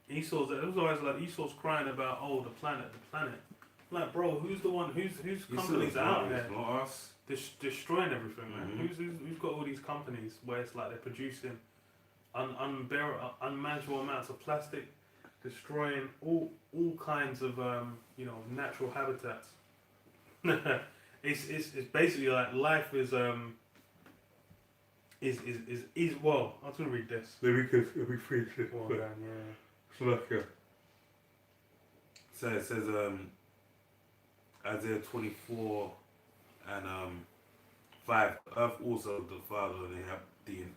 It was always like Esau's crying about the planet. Like, bro, who's the one? Whose companies are out there? Not us. Destroying everything, man. Mm-hmm. Who's got all these companies where it's like they're producing unmanageable amounts of plastic, destroying all kinds of natural habitats. it's basically like life is well. I was gonna read this. Let me finish it. Well done, yeah. So it says Isaiah 24 and 5. Earth also defiled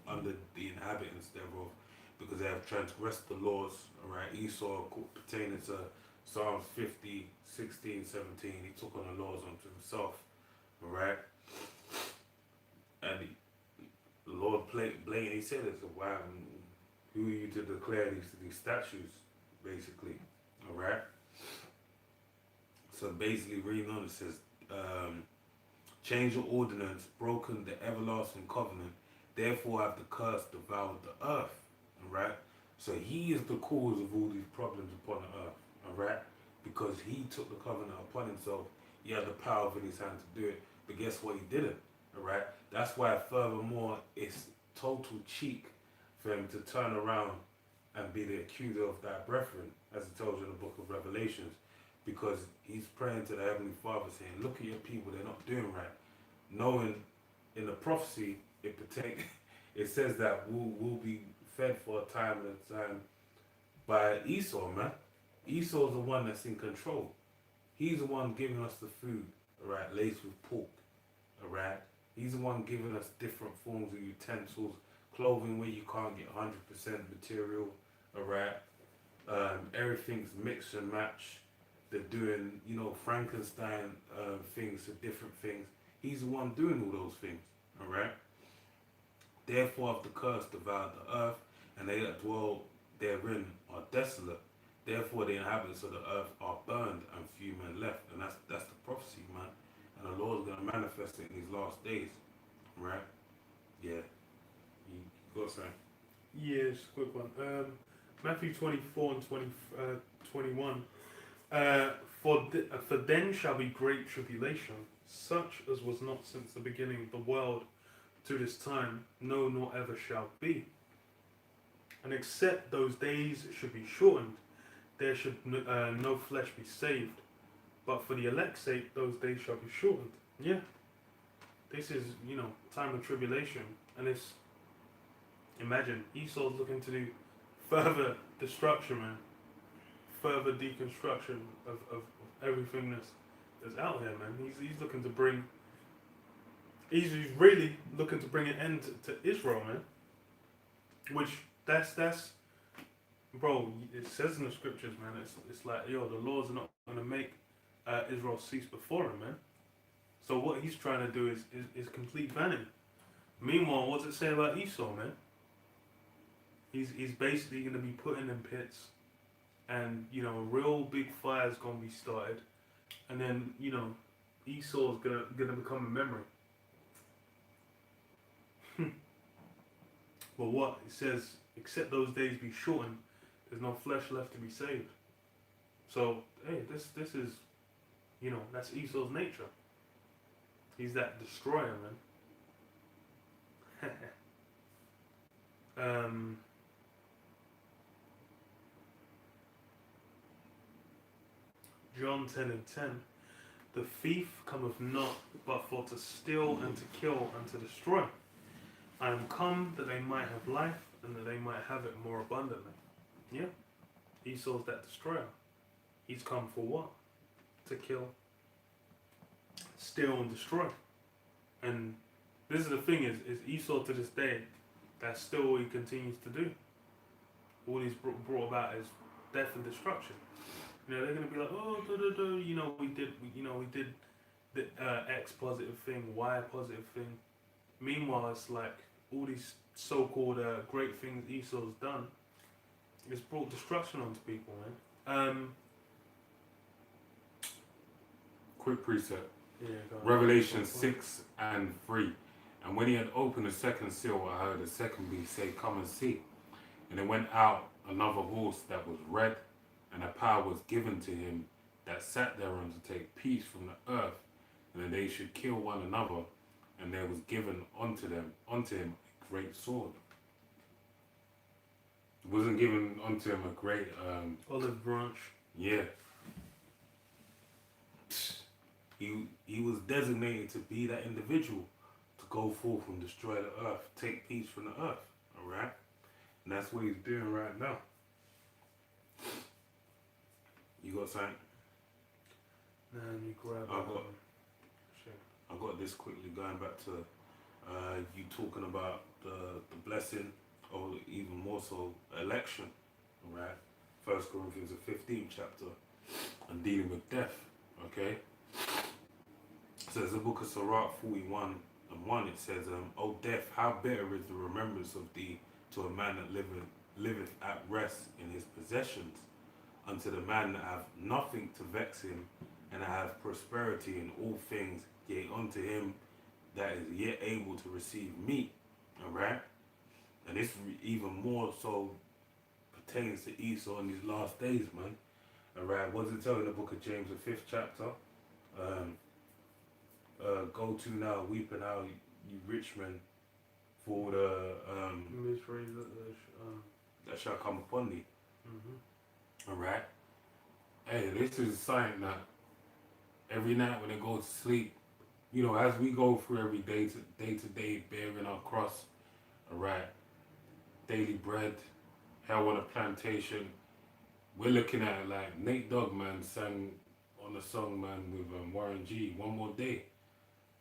under the inhabitants thereof, because they have transgressed the laws. Alright, Esau pertaining to Psalms 50, 16, 17. He took on the laws unto himself. Alright, and the Lord blatantly said it. So wow, who are you to declare these statutes, basically? Alright. So basically, reading on, it says, change your ordinance, broken the everlasting covenant, therefore have the curse devoured the earth. Alright? So he is the cause of all these problems upon the earth. Alright? Because he took the covenant upon himself. He had the power in his hand to do it. But guess what? He didn't. Alright? That's why, furthermore, it's total cheek for him to turn around and be the accuser of thy brethren, as it tells you in the book of Revelations. Because he's praying to the Heavenly Father saying, look at your people, they're not doing right. Knowing in the prophecy, it says that we'll be fed for a time and a time by Esau, man. Esau's the one that's in control. He's the one giving us the food, alright, laced with pork, alright. He's the one giving us different forms of utensils, clothing where you can't get 100% material, alright. Everything's mix and match. They're doing, Frankenstein things to different things. He's the one doing all those things, alright? Therefore have the curse devoured the earth, and they that dwell therein are desolate. Therefore the inhabitants of the earth are burned, and few men left. And that's the prophecy, man. And the Lord's going to manifest it in these last days, right? Yeah. You got something? Yes, quick one. Matthew 24 and 21. For then shall be great tribulation, such as was not since the beginning of the world to this time, no, nor ever shall be. And except those days should be shortened, there should no flesh be saved. But for the elect's sake, those days shall be shortened. Yeah. This is, time of tribulation. And it's, imagine, Esau's looking to do further destruction, man. Further deconstruction of everything that's out here, man. He's looking to bring, he's really looking to bring an end to Israel, man. Which, that's, bro, it says in the scriptures, man, it's like, the laws are not going to make Israel cease before him, man. So what he's trying to do is complete vanity. Meanwhile, what's it say about Esau, man? He's basically going to be put in them pits, and a real big fire's going to be started, and then Esau's gonna become a memory. But what it says, except those days be shortened, there's no flesh left to be saved. So hey, this is, that's Esau's nature. He's that destroyer, man. John 10:10. The thief cometh not but for to steal and to kill and to destroy. I am come that they might have life and that they might have it more abundantly. Yeah. Esau's that destroyer. He's come for what? To kill, steal and destroy. And this is the thing is Esau to this day, that's still what he continues to do. All he's brought about is death and destruction. You know, they're going to be like, oh, we did the X positive thing, Y positive thing. Meanwhile, it's like all these so-called great things Esau's done, it's brought destruction onto people, man. Quick precept. Yeah, Revelation 6:3. And when he had opened the second seal, I heard the second beast say, come and see. And there went out another horse that was red, and a power was given to him that sat thereon to take peace from the earth, and that they should kill one another, and there was given unto him a great sword. It wasn't given unto him a great olive branch. Yeah. He was designated to be that individual to go forth and destroy the earth, take peace from the earth. Alright? And that's what he's doing right now. You got something? Man, you grab I got this quickly going back to you talking about the blessing, or even more so election. Alright? 1 Corinthians the 15th chapter, and dealing with death. Okay? So there's the book of Sirach 41:1. It says, O death, how bitter is the remembrance of thee to a man that liveth at rest in his possessions, unto the man that hath nothing to vex him, and that hath prosperity in all things, yea, unto him that is yet able to receive meat. Alright? And this even more so pertains to Esau in these last days, man. Alright, what does it tell in the book of James, the 5th chapter? Go to now, weeping out, you rich men, for the misery that shall come upon thee. Alright? Hey, this is a sign that every night when they go to sleep, you know, as we go through every day to day, bearing our cross, alright, daily bread, hell on a plantation, we're looking at it like Nate Dogg, man, sang on the song, man, with Warren G, One More Day.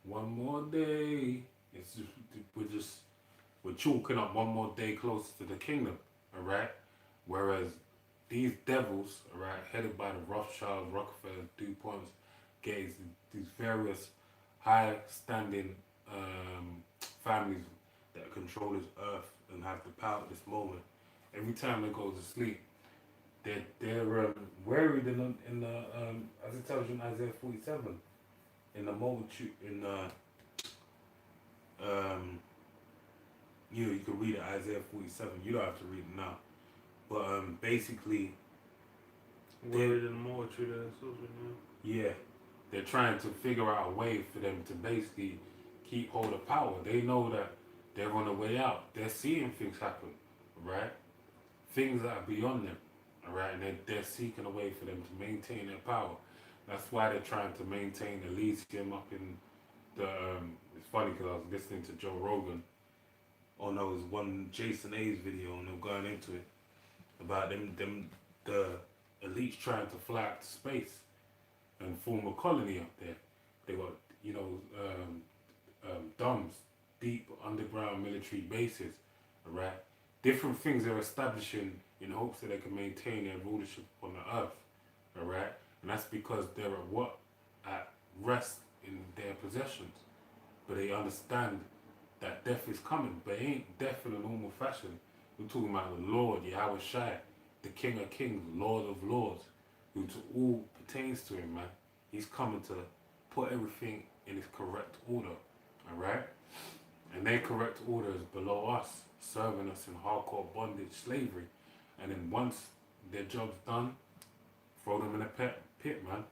One more day. It's just, we're chalking up one more day closer to the kingdom, alright? Whereas these devils, alright, headed by the Rothschilds, Rockefellers, DuPonts, Gates, these various high-standing families that control this earth and have the power at this moment, every time they go to sleep, they're worried in the as it tells you in Isaiah 47, in the multitude, you can read it, Isaiah 47. You don't have to read it now, but basically, worried in the multitude of their children. Yeah, they're trying to figure out a way for them to basically keep hold of power. They know that they're on the way out. They're seeing things happen, right? Things that are beyond them. Alright, and they're seeking a way for them to maintain their power. That's why they're trying to maintain Elysium up in the. It's funny because I was listening to Joe Rogan. Oh no, it was one Jason A's video, and they're going into it about the elites trying to fly out to space and form a colony up there. They got, you know, DOMs, deep underground military bases. Alright, different things they're establishing in hopes that they can maintain their rulership on the earth, alright? And that's because they're at rest in their possessions. But they understand that death is coming, but it ain't death in a normal fashion. We're talking about the Lord, Yahweh Shai, the King of Kings, Lord of Lords, who to all pertains to him, man. He's coming to put everything in its correct order, alright? And their correct order is below us, serving us in hardcore bondage, slavery. And then once their job's done, throw them in a pit, man.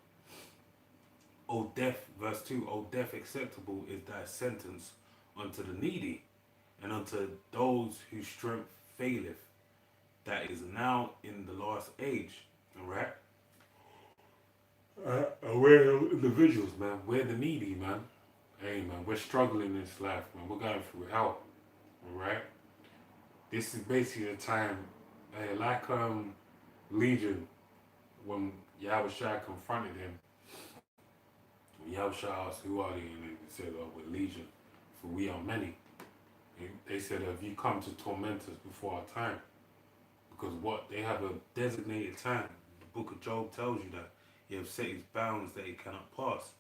O death, verse 2, O death, acceptable is thy sentence unto the needy, and unto those whose strength faileth, that is now in the last age. Alright? We're individuals, man. We're the needy, man. Hey, man, we're struggling in this life, man. We're going through hell, all right? This is basically the time, like Legion, when Yahweh Shai confronted him. When Yahweh Shai asked, who are they? And they said, oh, we're Legion, for we are many. And they said, have you come to torment us before our time? Because what? They have a designated time. The book of Job tells you that. He has set his bounds that he cannot pass.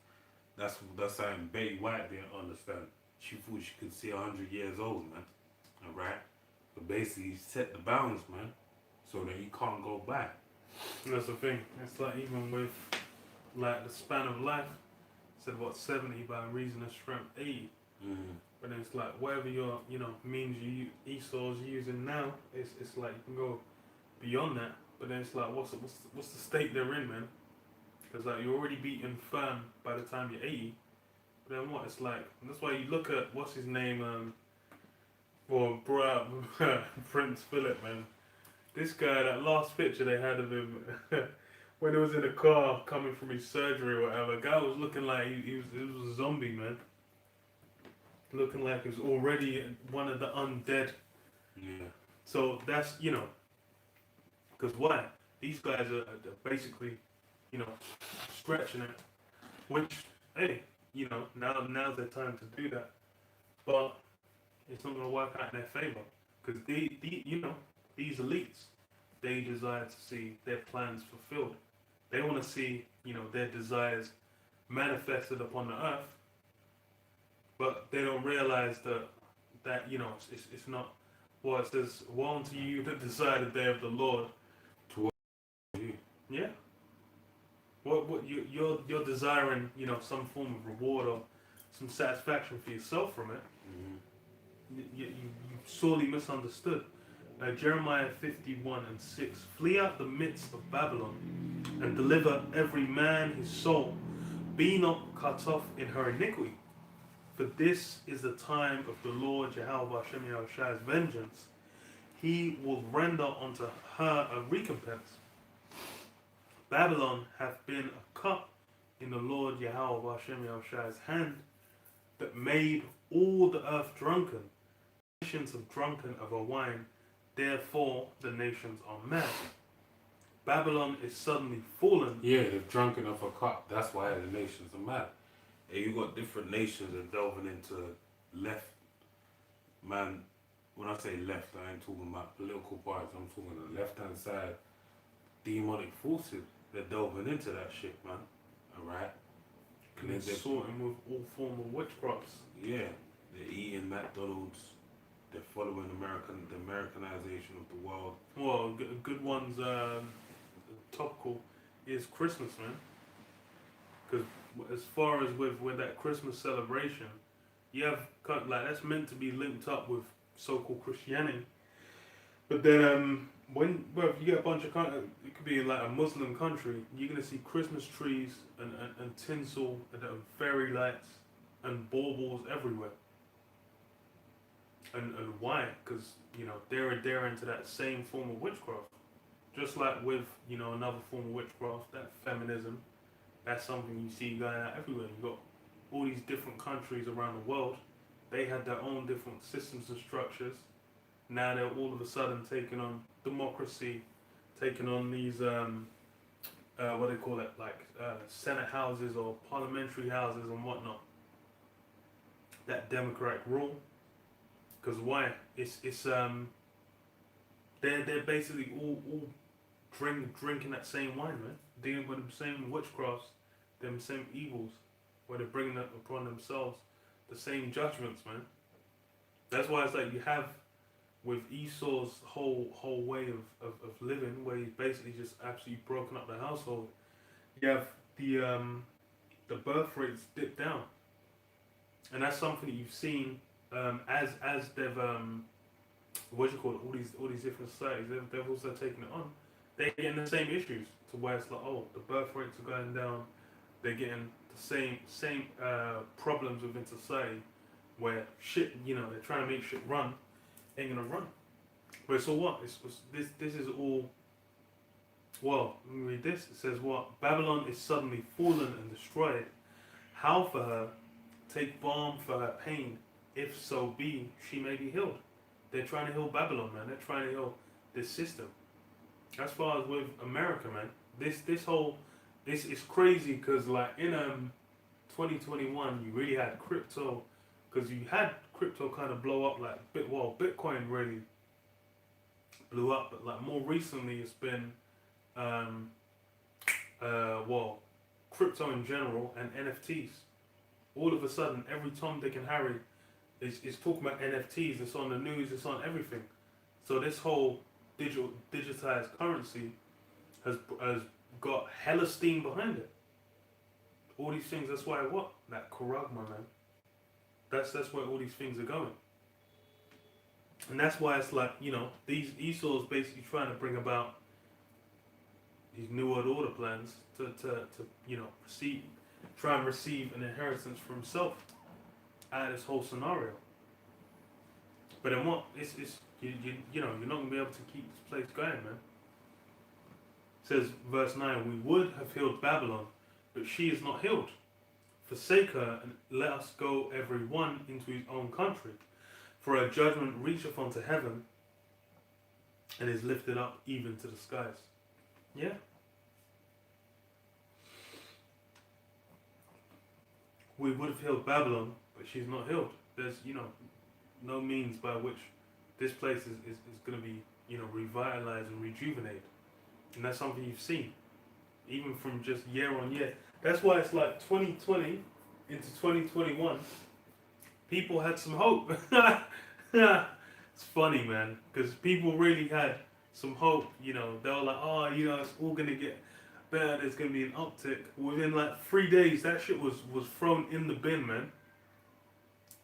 That's something Betty White didn't understand. She thought she could see 100 years old, man. Alright? But basically, he set the bounds, man, so that he can't go back. And that's the thing. It's like even with like the span of life, it said what 70 by reason of strength 80. Mm-hmm. But then it's like whatever your means Esau's using now, it's like you can go beyond that. But then it's like what's the state they're in, man? Because like you're already beaten firm by the time you're 80. But then what? It's like that's why you look at what's his name, brought up Prince Philip, man. This guy, that last picture they had of him when he was in the car coming from his surgery or whatever, guy was looking like he was a zombie, man. Looking like he was already one of the undead. Yeah. So that's because why? These guys are basically stretching it, which, hey, now's their time to do that. But it's not going to work out in their favor because these elites, they desire to see their plans fulfilled. They want to see, their desires manifested upon the earth, but they don't realize that it's not. Well, it says, "Woe unto you that desire the day of the Lord." Yeah. What you're desiring, some form of reward or some satisfaction for yourself from it. Mm-hmm. You sorely misunderstood. Jeremiah 51:6. Flee out the midst of Babylon and deliver every man his soul. Be not cut off in her iniquity. For this is the time of the Lord Yahweh Hashem Yahushai's vengeance. He will render unto her a recompense. Babylon hath been a cup in the Lord Yahweh Hashem Yahushai's hand that made all the earth drunken. Nations have drunken of her wine, therefore the nations are mad. Babylon is suddenly fallen. Yeah, they've drunken of a cup. That's why the nations are mad. And you got different nations that delving into left. Man, when I say left, I ain't talking about political parties. I'm talking the left-hand side. Demonic forces. They're delving into that shit, man. Alright? And they're sorting with all form of witchcrafts. Yeah. They're eating McDonald's. They're following the Americanization of the world. Well, a good one's topical is Christmas, man. Because as far as with that Christmas celebration, you have that's meant to be linked up with so-called Christianity. But then if you get a bunch of it could be like a Muslim country, you're gonna see Christmas trees and tinsel and fairy lights and baubles everywhere. And why? Because they're into that same form of witchcraft. Just like with another form of witchcraft, that feminism. That's something you see going out everywhere. You got all these different countries around the world. They had their own different systems and structures. Now they're all of a sudden taking on democracy, taking on these what they call it, Senate houses or parliamentary houses and whatnot. That democratic rule. Because why? It's they're basically all drinking that same wine, man. Dealing with the same witchcrafts, them same evils, where they're bringing up upon themselves the same judgments, man. That's why it's like you have with Esau's whole way of living, where he's basically just absolutely broken up the household. You have the birth rates dip down, and that's something that you've seen as they've all these different societies, they've also taken it on. They're getting the same issues to where it's like, oh, the birth rates are going down. They're getting the same problems within society where shit, they're trying to make shit run, ain't gonna run. But so what? This is all Well, let me read this. It says what? Babylon is suddenly fallen and destroyed. How for her? Take balm for her pain. If so be, she may be healed. They're trying to heal Babylon, man. They're trying to heal this system. As far as with America, man, this is crazy because like in 2021, you really had crypto, because you had crypto kind of blow up like Bitcoin really blew up, but like more recently it's been crypto in general and NFTs. All of a sudden, every Tom, Dick, and Harry is talking about NFTs. It's on the news. It's on everything. So this whole digitized currency has got hella steam behind it. All these things. That's why that Karagma, man. That's where all these things are going. And that's why it's like, these Esau's basically trying to bring about these New World Order plans to try and receive an inheritance for himself out of this whole scenario. But then what? You're not gonna be able to keep this place going, man. It says verse 9, we would have healed Babylon, but she is not healed. Forsake her and let us go every one into his own country. For her judgment reacheth unto heaven and is lifted up even to the skies. Yeah. We would have healed Babylon, but she's not healed. There's, no means by which this place is going to be, revitalized and rejuvenated. And that's something you've seen, even from just year on year. That's why it's like 2020 into 2021, people had some hope. It's funny, man, because people really had some hope. They were like, it's all going to get better, there's going to be an uptick. Within like 3 days, that shit was thrown in the bin, man.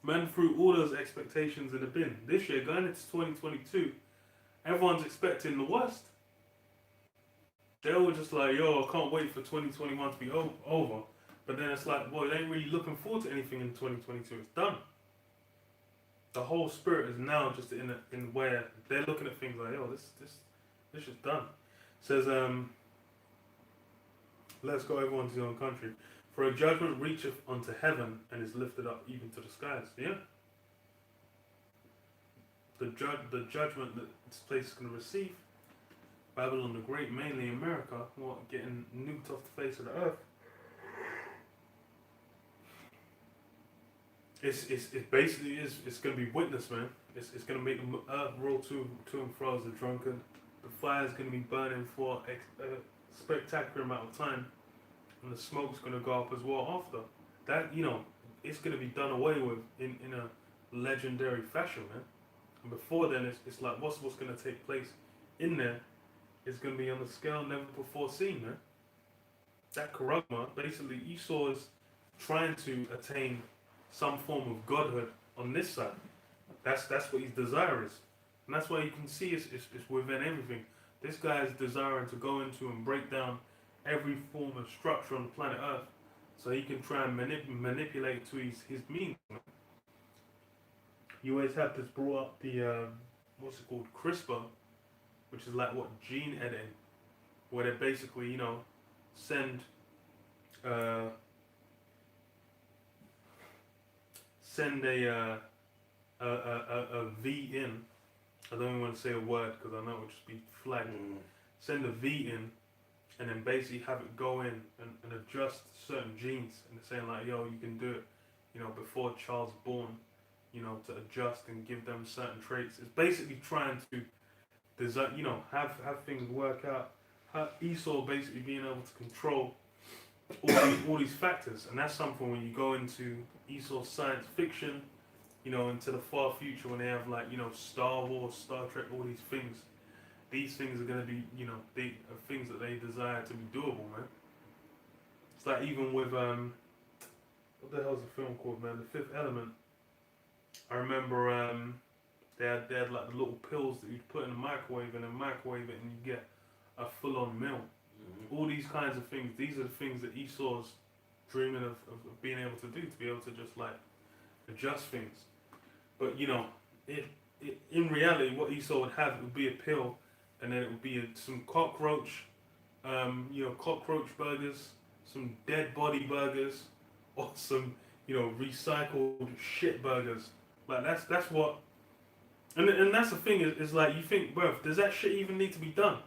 Man threw all those expectations in the bin. This year, going into 2022, everyone's expecting the worst. They were just like, I can't wait for 2021 to be over. But then it's like, they ain't really looking forward to anything in 2022. It's done. The whole spirit is now just in where they're looking at things like, this is done. It says, let's go everyone to his own country. For a judgment reacheth unto heaven and is lifted up even to the skies. Yeah? The judgment that this place is going to receive, Babylon the Great, mainly America, getting nuked off the face of the earth. It's going to be witness, man. It's going to make the earth roll to and fro as the drunken. The fire's going to be burning for a spectacular amount of time. And the smoke's going to go up as well after. That, it's going to be done away with in a legendary fashion, man. And before then, it's like, what's going to take place in there is going to be on a scale never before seen, man. That Karagma, basically, Esau is trying to attain some form of godhood on this side. That's what his desire is. And that's why you can see it's within everything. This guy is desiring to go into and break down every form of structure on the planet Earth, so he can try and manipulate to his means. You always have this brought up, the what's it called, CRISPR, which is like gene editing, where they basically send a V in. I don't even want to say a word because I know it would just be flagged. Send a V in, and then basically have it go in and adjust certain genes. And they're saying like, you can do it, before a child's born, to adjust and give them certain traits. It's basically trying to design, have things work out. Esau basically being able to control all these factors. And that's something when you go into Esau's science fiction, into the far future, when they have like, Star Wars, Star Trek, all these things. These things are going to be, they are things that they desire to be doable, man. It's like even with, what the hell's the film called, man? The Fifth Element. I remember they had like the little pills that you'd put in the microwave and then microwave it and you get a full-on meal. Mm-hmm. All these kinds of things, these are the things that Esau's dreaming of being able to do, to be able to just like adjust things. But in reality, what Esau would have, it would be a pill, and then it would be some cockroach cockroach burgers, some dead body burgers, or some, recycled shit burgers. Like that's what, and that's the thing is like you think, bruv, does that shit even need to be done?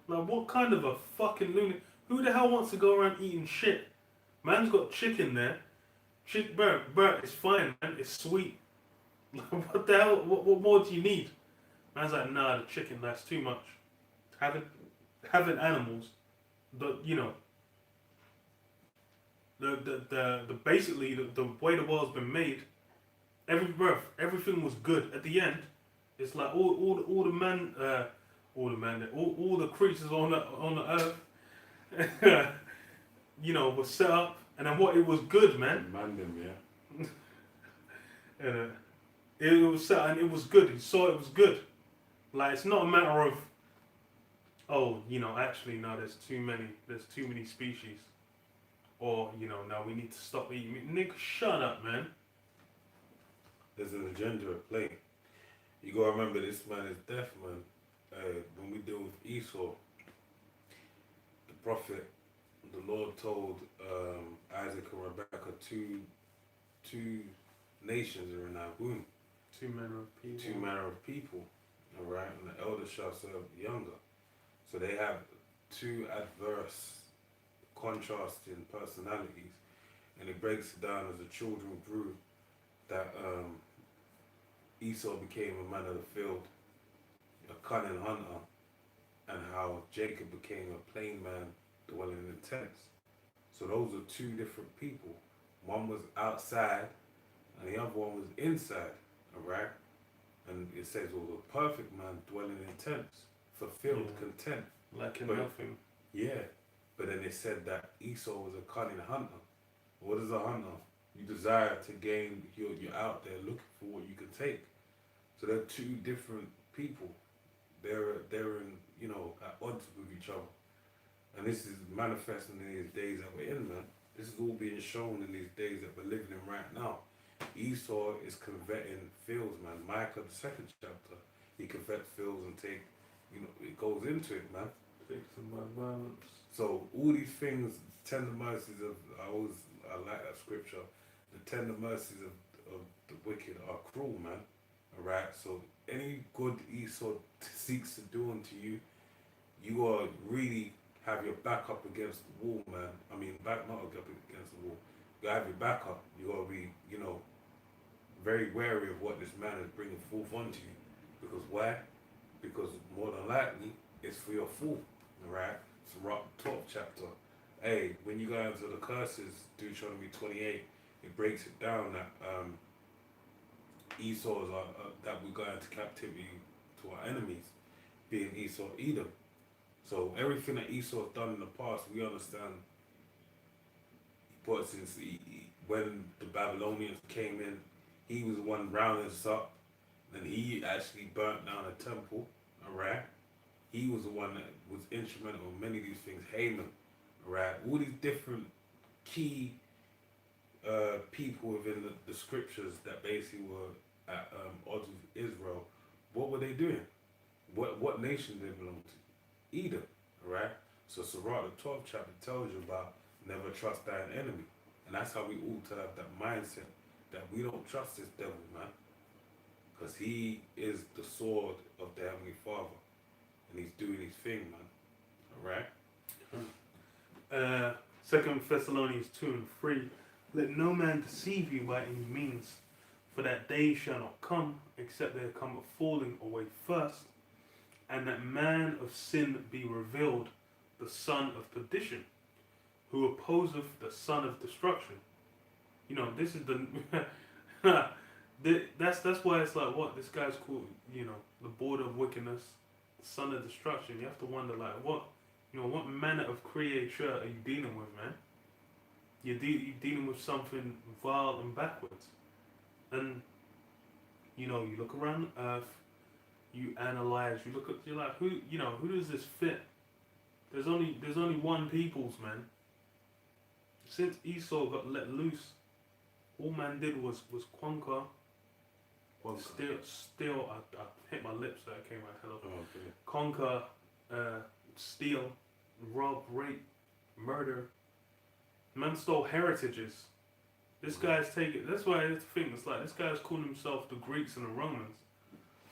Like what kind of a fucking lunatic? Who the hell wants to go around eating shit? Man's got chicken there. Bruh, it's fine, man. It's sweet. Like, what the hell? What more do you need? Man's like, nah, the chicken, that's too much. Having animals, the basically the way the world's been made, everything was good. At the end, it's like all the creatures on the earth, was set up, and then what it was good, man. Yeah. And it was set and it was good. He saw it was good. Like it's not a matter of, actually no, there's too many species, or now we need to stop eating meat. Nigga, shut up, man. There's an agenda at play. You gotta remember, this man is deaf, man. When we deal with Esau, the prophet, the Lord told Isaac and Rebekah, two nations are in our womb. Two manner of people. All right, and the elder shall serve the younger. So they have two adverse, contrasting personalities, and it breaks it down as the children grew that Esau became a man of the field, a cunning hunter, and how Jacob became a plain man dwelling in tents. So those are two different people. One was outside, and the other one was inside. All right. And it says, well, the perfect man dwelling in tents, fulfilled, content. Lacking nothing. Yeah. But then it said that Esau was a cunning hunter. What is a hunter? You desire to gain, you're out there looking for what you can take. So they're two different people. They're in, at odds with each other. And this is manifesting in these days that we're in, man. This is all being shown in these days that we're living in right now. Esau is coveting fields, man. Micah, the second chapter, he covets fields and it goes into it, man. So all these things, tender mercies of, I like that scripture, the tender mercies of the wicked are cruel, man. Alright, so any good Esau seeks to do unto you, you are really have your back up against the wall, man. I mean, not up against the wall. You have your back up. You gotta be, very wary of what this man is bringing forth unto you. Because why? Because more than likely, it's for your fall. Alright? It's the 12th chapter. Hey, when you go into the curses, Deuteronomy 28, it breaks it down that Esau's that we go into captivity to our enemies, being Esau, Edom. So everything that Esau's done in the past, we understand. But since when the Babylonians came in, he was the one rounding us up, and he actually burnt down a temple. Alright, he was the one that was instrumental in many of these things. Haman, alright, all these different key people within the scriptures that basically were at odds with Israel. What were they doing? What nation did they belong to? Edom, alright? So Sirach, the 12th chapter, tells you about never trust thine enemy. And that's how we ought to have that mindset that we don't trust this devil, man. Because he is the sword of the Heavenly Father. And he's doing his thing, man. Alright? 2 Thessalonians 2 and 3. Let no man deceive you by any means, for that day shall not come, except there come a falling away first, and that man of sin be revealed, the son of perdition, who opposeth the son of destruction. This is that's why it's like, what, this guy's called, the border of wickedness, the son of destruction. You have to wonder, like, what manner of creature are you dealing with, man? You're dealing with something vile and backwards. And, you look around the earth, you analyze, you're like, who does this fit? There's only one peoples, man. Since Esau got let loose, all man did was conquer. Steal. I hit my lips, so it came out. Hello. Oh, okay. Conquer, steal, rob, rape, murder. Man stole heritages. This guy's taking. That's why it's the thing. It's like this guy's calling himself the Greeks and the Romans.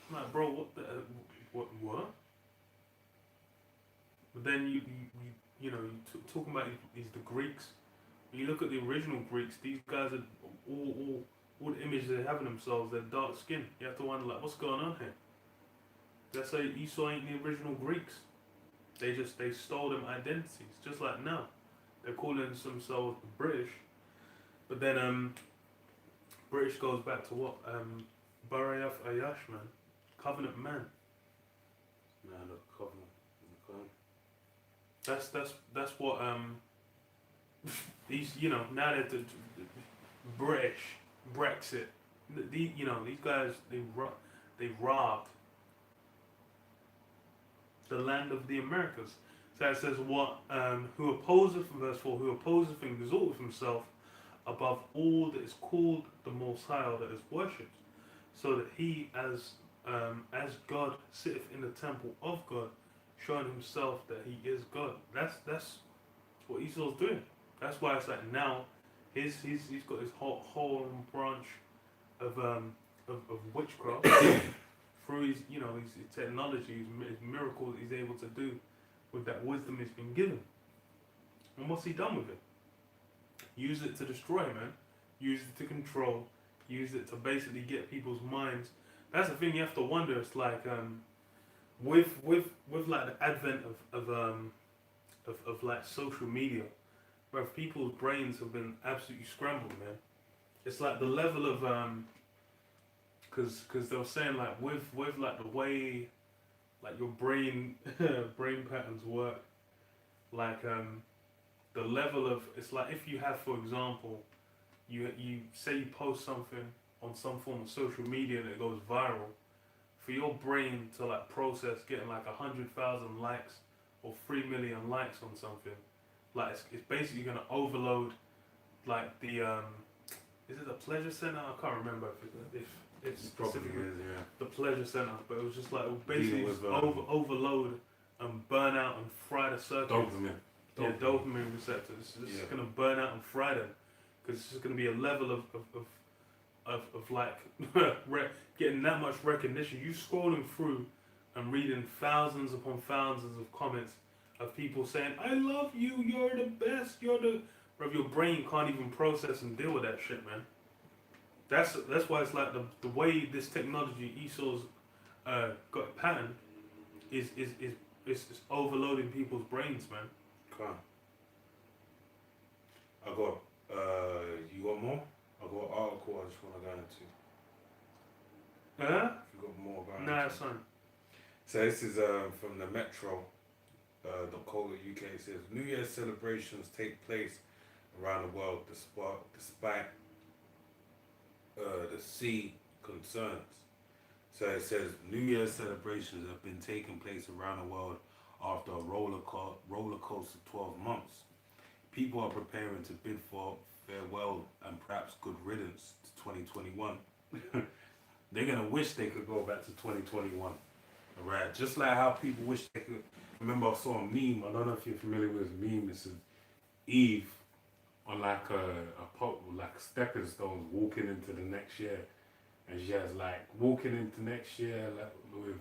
I'm like, bro, what the what? But then you know talking about these the Greeks. When you look at the original Greeks, these guys are all the images they have of themselves. They're dark skin. You have to wonder like, what's going on here? That's why Esau ain't the original Greeks. They stole them identities. Just like now, they're calling themselves the British. But then British goes back to what Barayaf Ayash, man, covenant man. Nah, the covenant. That's what these now that the British Brexit, these guys they robbed the land of the Americas. So it says what who opposes from verse 4, who opposes and exalteth himself above all that is called the Most High, or that is worshipped, so that he as God sitteth in the temple of God, showing himself that he is God. That's what Esau's doing. That's why it's like now he's got his whole branch of witchcraft through his his technology, his miracles he's able to do with that wisdom he's been given. And what's he done with it? Use it to destroy, man. Use it to control. Use it to basically get people's minds. That's the thing you have to wonder. It's like with like the advent of like social media, where people's brains have been absolutely scrambled, man. It's like the level of because they were saying like with like the way like your brain patterns work, like the level of, it's like if you have, for example, you say you post something on some form of social media and it goes viral, for your brain to like process getting like 100,000 likes or 3 million likes on something, like it's basically gonna overload like the is it the pleasure center? I can't remember if it's Probably is, yeah. the pleasure center, but it was just like it would basically with, overload and burn out and fry the circuits. Dopamine. Yeah, dopamine receptors. It's just gonna burn out and fry them, because it's just gonna be a level of like getting that much recognition. You scrolling through and reading thousands upon thousands of comments of people saying, "I love you. You're the best. You're the." Bro, your brain can't even process and deal with that shit, man. That's why it's like the way this technology Esau's got patterned is overloading people's brains, man. Okay. I got you got more? I got an article I just want to go into. Huh? You got more going Nah, into. son. So this is from the Metro.co.uk. It says New Year's celebrations take place around the world despite the sea concerns. So it says New Year's celebrations have been taking place around the world after a roller coaster 12 months. People are preparing to bid for farewell and perhaps good riddance to 2021. They're gonna wish they could go back to 2021. Alright, just like how people wish they could. Remember, I saw a meme. I don't know if you're familiar with this meme. This is Eve on like like stepping stones walking into the next year, and she has like walking into next year like with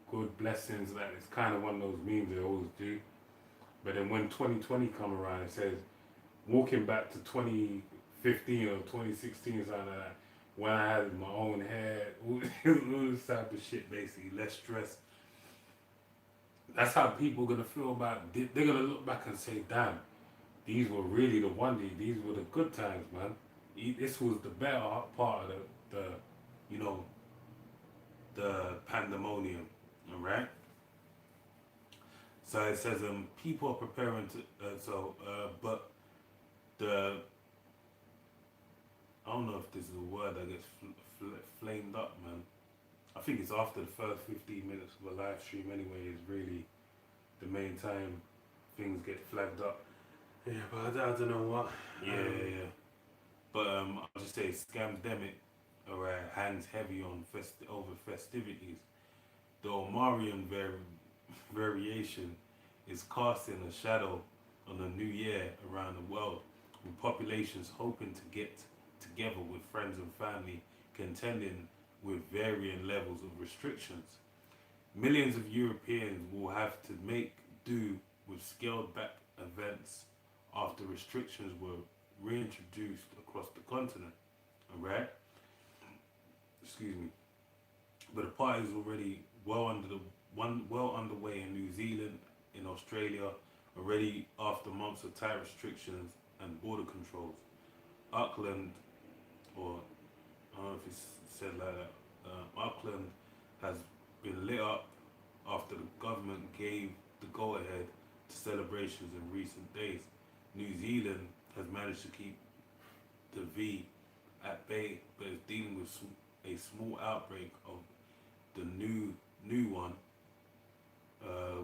good blessings. Like it's kind of one of those memes they always do. But then when 2020 come around, it says walking back to 2015 or 2016, something like that, when I had my own hair, all this type of shit, basically less stress. That's how people are gonna feel about. They're gonna look back and say, "Damn, these were really the one. These were the good times, man. This was the better part of the pandemonium." All right. So it says people are preparing to but the I don't know if this is a word that gets flamed up, man. I think it's after the first 15 minutes of a live stream anyway is really the main time things get flagged up. Yeah, but I don't know what. Yeah. But I'll just say Scamdemic, alright, hands heavy on over festivities. The Omarian variation is casting a shadow on the new year around the world, with populations hoping to get together with friends and family contending with varying levels of restrictions. Millions of Europeans will have to make do with scaled back events after restrictions were reintroduced across the continent. Alright? Excuse me. But the party is already well underway in New Zealand, in Australia, already after months of tight restrictions and border controls. Auckland, or I don't know if it's said like that, Auckland has been lit up after the government gave the go-ahead to celebrations in recent days. New Zealand has managed to keep the V at bay, but is dealing with a small outbreak of the new one,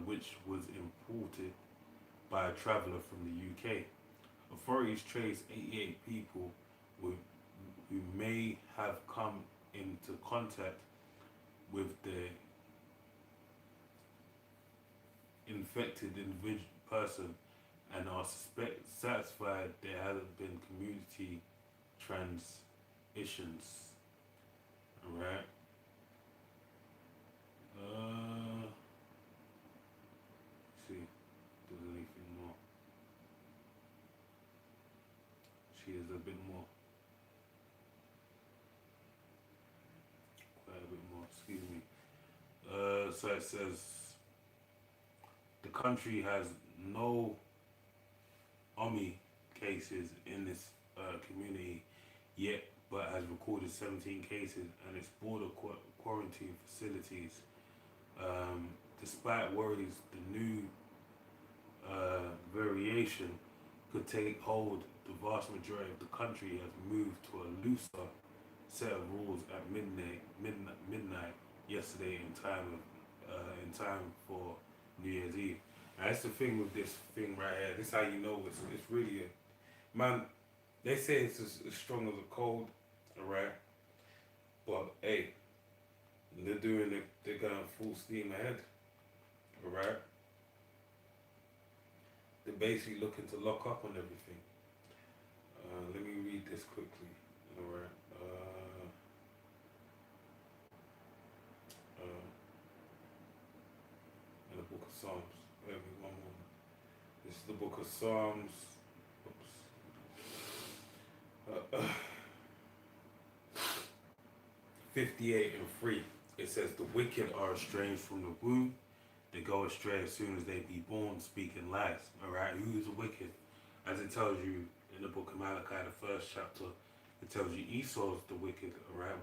which was imported by a traveller from the UK. Authorities trace 88 people who may have come into contact with the infected person and are satisfied there hasn't been community transitions. Alright. See if there's anything more. She is a bit more. Quite a bit more, excuse me. So it says the country has no Omi cases in this community yet, but has recorded 17 cases and its border quarantine facilities. Despite worries the new variation could take hold, the vast majority of the country has moved to a looser set of rules at midnight yesterday in time for New Year's Eve. And that's the thing with this thing right here. This is how you know it's really a man. They say it's as strong as a cold, alright. But hey, they're doing it. They're going full steam ahead, alright. They're basically looking to lock up on everything. Let me read this quickly, alright. In the book of Psalms. Wait a minute, one moment. This is the book of Psalms. Oops. 58:3. It says, "The wicked are estranged from the womb. They go astray as soon as they be born, speaking lies." Alright, who is the wicked? As it tells you in the book of Malachi, the first chapter, it tells you Esau's the wicked. Alright,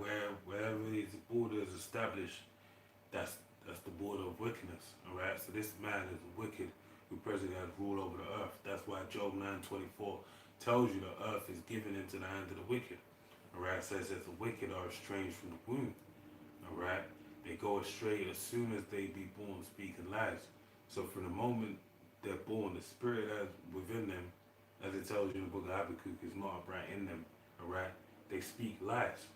wherever his border is established, that's the border of wickedness. Alright, so this man is wicked who presently has rule over the earth. That's why Job 9:24 tells you the earth is given into the hand of the wicked. Alright, it says that the wicked are estranged from the womb. Alright, they go astray as soon as they be born, speaking lies. So from the moment they're born, the spirit that's within them, as it tells you in the book of Habakkuk, is not upright in them. Alright, they speak lies.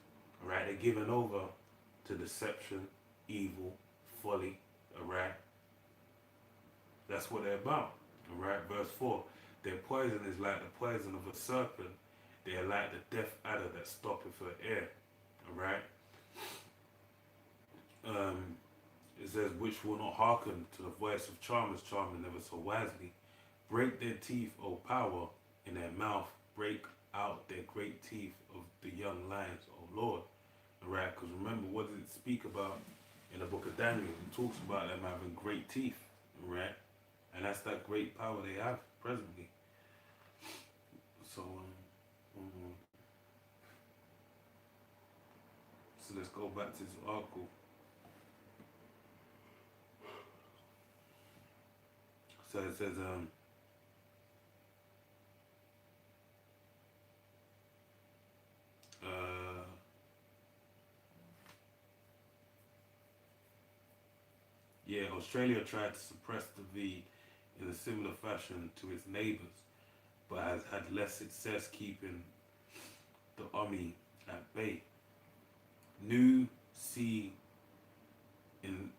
Alright, they're given over to deception, evil, folly. Alright, that's what they're about. Alright, verse 4. Their poison is like the poison of a serpent. They are like the deaf adder that stoppeth her ear. Alright. It says, which will not hearken to the voice of charmers, charming never so wisely. Break their teeth, O power, in their mouth. Break out their great teeth of the young lions, O Lord. Alright, because remember, what does it speak about in the book of Daniel? It talks about them having great teeth. Alright. And that's that great power they have presently. So, so let's go back to this article. So it says, Australia tried to suppress the V in a similar fashion to its neighbours, but has had less success keeping the Omi at bay. New C in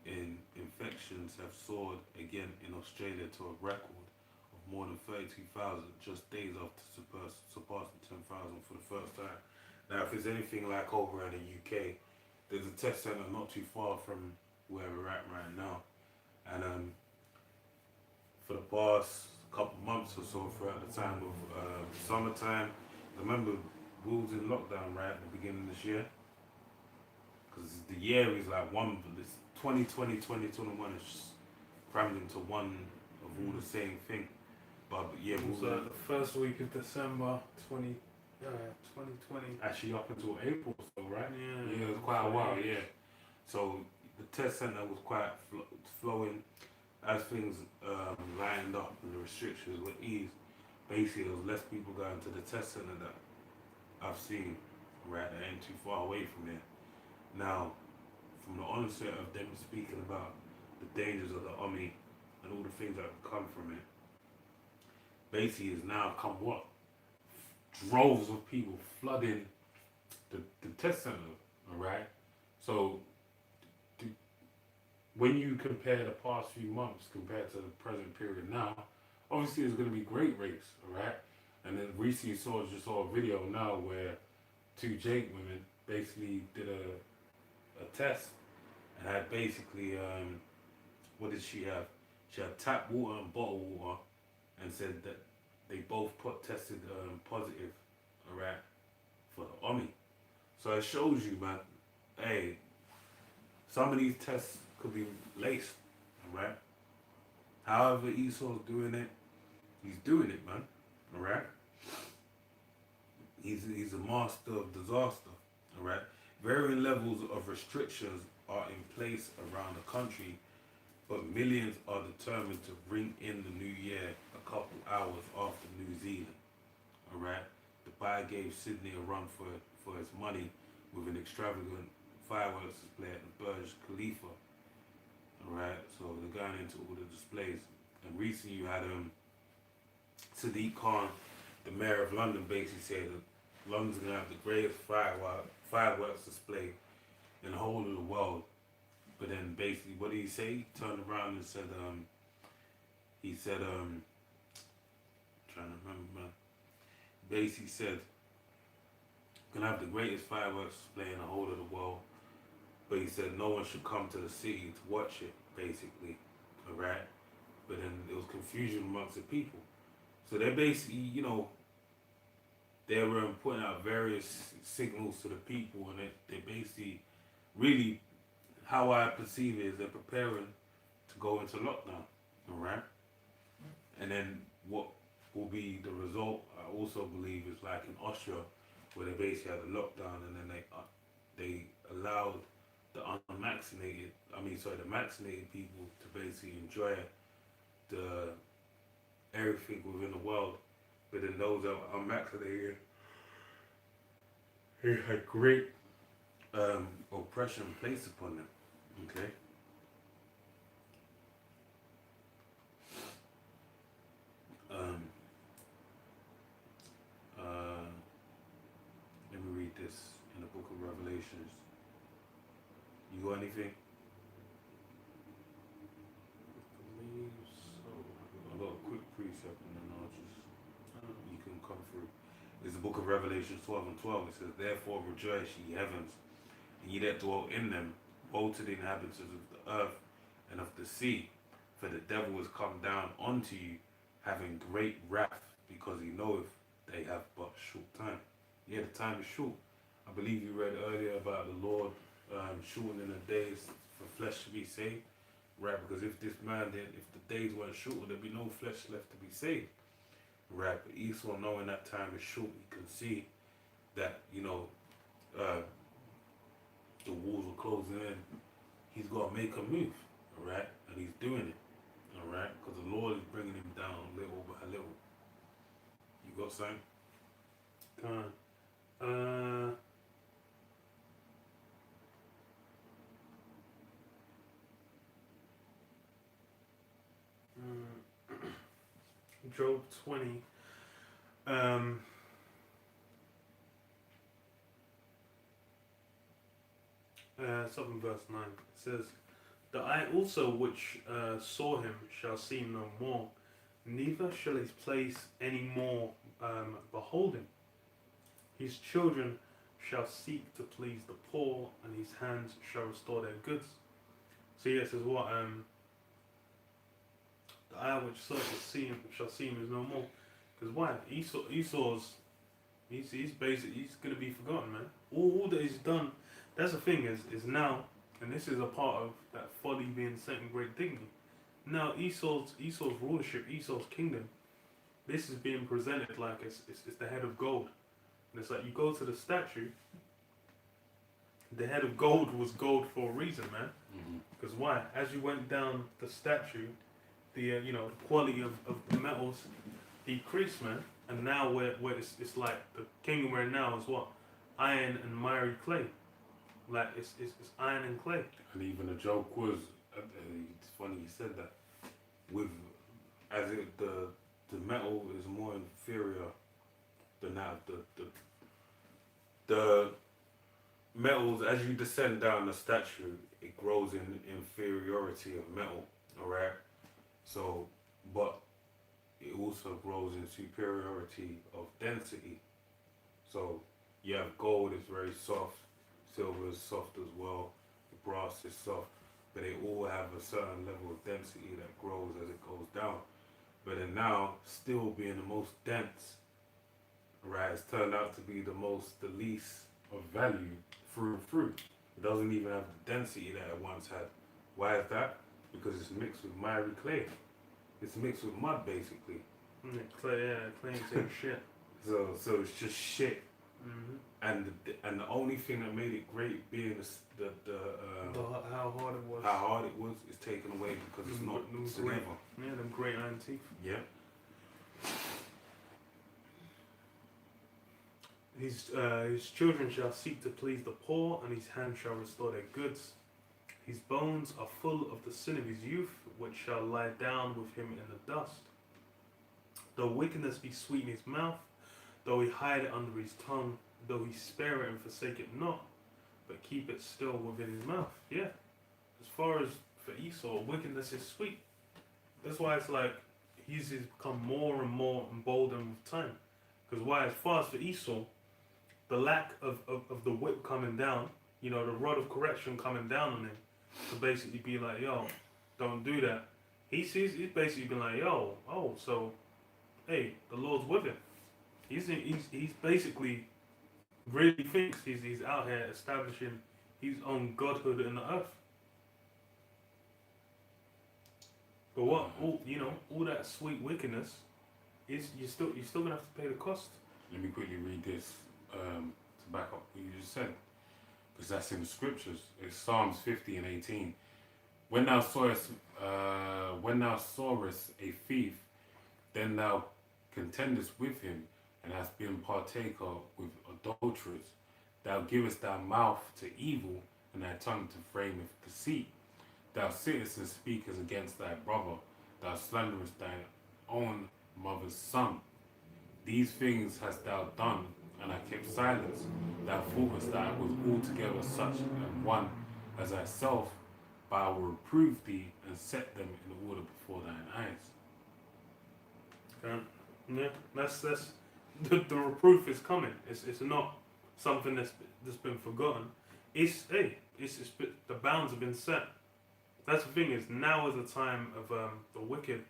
infection infections have soared again in Australia to a record of more than 32,000 just days after surpassing 10,000 for the first time. Now, if it's anything like over in the UK, there's a test centre not too far from where we're at right now. And for the past couple months or so, throughout the time of summertime, remember we was in lockdown right at the beginning of this year, because the year is like one, it's 2020, 2021 is just crammed into one of all the same thing. But yeah, It was the first week of December 2020. actually up until April, so right? Yeah, Yeah, it was quite a while. Yeah. So the test centre was quite flowing as things lined up and the restrictions were eased. Basically, there was less people going to the test centre that I've seen, right, that ain't too far away from there. Now, from the onset of them speaking about the dangers of the Omni and all the things that have come from it, basically has now come what? Droves of people flooding the test centre, alright? So, when you compare the past few months compared to the present period now, obviously there's going to be great rates, alright? And then recently just saw a video now where two Jake women basically did a test and had basically, what did she have? She had tap water and bottled water, and said that they both tested positive, alright, for the Omni. So it shows you, man, hey, some of these tests could be laced, alright? However Esau's doing it, he's doing it, man, alright? He's a master of disaster, alright? Varying levels of restrictions are in place around the country, but millions are determined to bring in the new year a couple hours after New Zealand, alright? Dubai gave Sydney a run for its money with an extravagant fireworks display at the Burj Khalifa, alright? So they're going into all the displays. And recently you had Sadiq Khan, the mayor of London, basically said that London's going to have the greatest fireworks display in the whole of the world. But then basically, what did he say? He turned around and said, I'm trying to remember, man. Basically said, gonna have the greatest fireworks display in the whole of the world. But he said no one should come to the city to watch it, basically. Alright? But then there was confusion amongst the people. So they're basically, they were putting out various signals to the people, and they basically, really, how I perceive it is they're preparing to go into lockdown, alright? And then what will be the result, I also believe, is like in Austria, where they basically had a lockdown, and then they allowed the vaccinated people to basically enjoy everything within the world. But then those that were unvaccinated, he had great oppression placed upon them. Okay. Let me read this in the book of Revelations. You got anything? I believe so. I got a quick precept and then you can come through. It's the book of Revelation 12 and 12. It says, therefore rejoice, ye heavens, and ye that dwell in them. Woe to the inhabitants of the earth and of the sea, for the devil is come down unto you, having great wrath, because he knoweth they have but short time. Yeah, the time is short. I believe you read earlier about the Lord shortening the days for flesh to be saved, right? Because if the days weren't short, there'd be no flesh left to be saved, right? But Esau, knowing that time is short, he can see that the walls are closing in. He's got to make a move, all right? And he's doing it, all right? Because the Lord is bringing him down little by little. You got something? Job 20. Something verse 9. It says, The eye also which saw him shall see no more, neither shall his place any more behold him. His children shall seek to please the poor, and his hands shall restore their goods. So yes, is what the eye which saw shall see him is no more. Because why? Esau's he's basically he's gonna be forgotten, man. All that he's done. That's the thing is now, and this is a part of that folly being set in great dignity. Now Esau's rulership, Esau's kingdom, this is being presented like it's the head of gold. And it's like you go to the statue, the head of gold was gold for a reason, man. Because why? As you went down the statue, the the quality of the metals decreased, man. And now where it's like the kingdom we're in now is what? Iron and miry clay. Like it's iron and clay. And even the joke was, it's funny you said that. With as it the metal is more inferior than that. The metals, as you descend down the statue, it grows in inferiority of metal. All right. So, but it also grows in superiority of density. So you have gold is very soft, silver is soft as well, the brass is soft, but they all have a certain level of density that grows as it goes down. But then now, still being the most dense, right, it's turned out to be the least of value through and through. It doesn't even have the density that it once had. Why is that? Because it's mixed with miry clay. It's mixed with mud, basically. Clay ain't saying shit. So it's just shit. And the only thing that made it great being how hard it was. Is taken away because it's not great. Yeah, them great iron teeth. Yeah. His children shall seek to please the poor, and his hand shall restore their goods. His bones are full of the sin of his youth, which shall lie down with him in the dust. Though wickedness be sweet in his mouth, though he hide it under his tongue, though he spare it and forsake it not, but keep it still within his mouth. Yeah. As far as for Esau, wickedness is sweet. That's why it's like he's become more and more emboldened with time. Because why? As far as for Esau, the lack of the whip coming down, the rod of correction coming down on him, to basically be like, yo, don't do that. He's basically been like, yo, so, hey, the Lord's with him. He's basically really thinks he's out here establishing his own godhood in the earth. But what all that sweet wickedness is you're still gonna have to pay the cost. Let me quickly read this to back up what you just said, because that's in the scriptures. It's Psalms 50 and 18. When thou sawest a thief, then thou contendest with him, and hast been partaker with adulterers. Thou givest thy mouth to evil, and thy tongue to frameth deceit. Thou sittest and speakest against thy brother. Thou slanderest thine own mother's son. These things hast thou done, and I kept silence. Thou thoughtest that I was altogether such an one as thyself, but I will reprove thee and set them in order before thine eyes. Yeah, that's the reproof is coming. It's not something that's been forgotten. It's the bounds have been set. That's the thing, is now is the time of the wicked.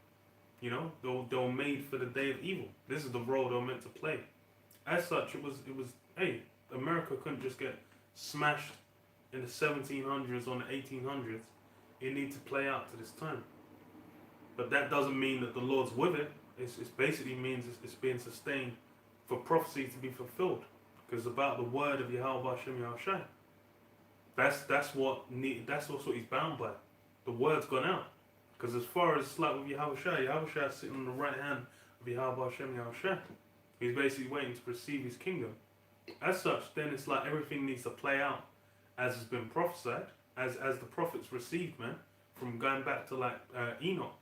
They were made for the day of evil. This is the role they were meant to play. As such, it was America couldn't just get smashed in the 1700s or the 1800s. It needs to play out to this time. But that doesn't mean that the Lord's with it. It basically means it's being sustained for prophecy to be fulfilled. Because it's about the word of Yahweh Hashem Yahushai. That's what he's bound by. The word's gone out. Because as far as like with Yahushai is sitting on the right hand of Yahweh Hashem Yahushai. He's basically waiting to receive his kingdom. As such, then it's like everything needs to play out as has been prophesied, as the prophets received, man, from going back to like Enoch,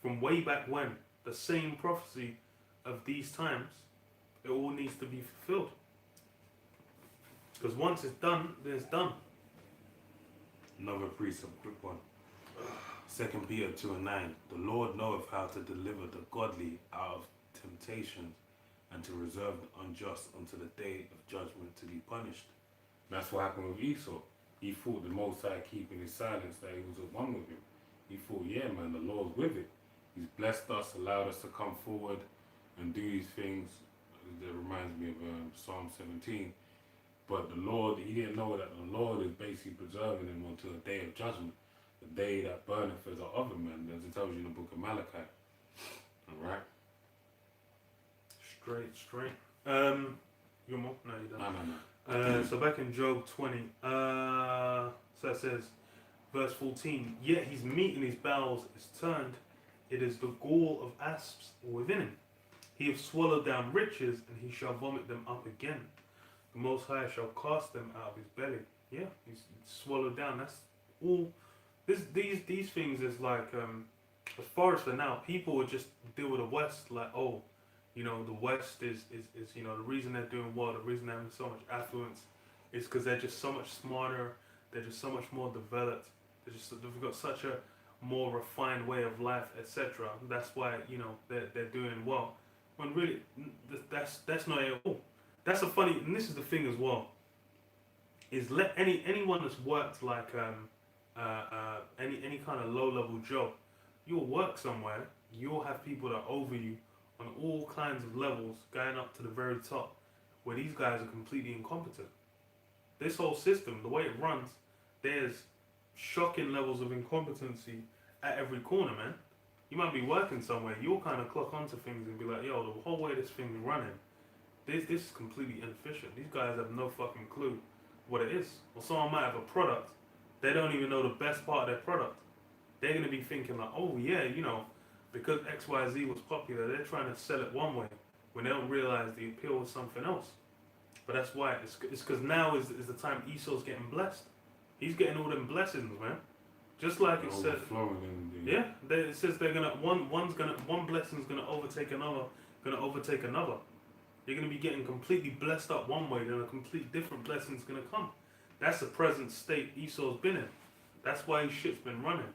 from way back when. The same prophecy of these times, it all needs to be fulfilled. Because once it's done, then it's done. Another precept, quick one. 2 Peter 2:9. The Lord knoweth how to deliver the godly out of temptations and to reserve the unjust unto the day of judgment to be punished. That's what happened with Esau. He thought the Most High keeping his silence that he was at one with him. He thought, yeah, man, the Lord's with it. He's blessed us, allowed us to come forward and do these things. That reminds me of Psalm 17. But the Lord, he didn't know that the Lord is basically preserving him until the day of judgment, the day that burneth as the other men, as it tells you in the book of Malachi. Alright? Straight. You more? No, you don't. No. So back in Job 20, so it says, verse 14, yet his meat in his bowels is turned, it is the gall of asps within him. He hath swallowed down riches, and he shall vomit them up again. The Most High shall cast them out of his belly. Yeah, he's swallowed down. That's all. These things is like, as far as for now, people would just deal with the West like, oh, you know, the West is you know, the reason they're doing well, the reason they're having so much affluence is because they're just so much smarter, they're just so much more developed, they've got such a more refined way of life, etc. That's why, you know, they're doing well. When really, that's not it at all. That's a funny, and this is the thing as well, is let anyone that's worked like any kind of low level job, you'll work somewhere, you'll have people that are over you on all kinds of levels, going up to the very top, where these guys are completely incompetent. This whole system, the way it runs, there's shocking levels of incompetency at every corner, man. You might be working somewhere, you'll kind of clock onto things and be like, yo, the whole way this thing's running, this is completely inefficient. These guys have no fucking clue what it is. Or someone might have a product, they don't even know the best part of their product. They're going to be thinking like, oh yeah, you know, because XYZ was popular, they're trying to sell it one way when they don't realize the appeal was something else. But that's why, it's because now is the time Esau's getting blessed. He's getting all them blessings, man. Just like it said, yeah, it says they're gonna one blessing's gonna overtake another, You're gonna be getting completely blessed up one way, then a complete different blessing's gonna come. That's the present state Esau's been in. That's why his shit's been running.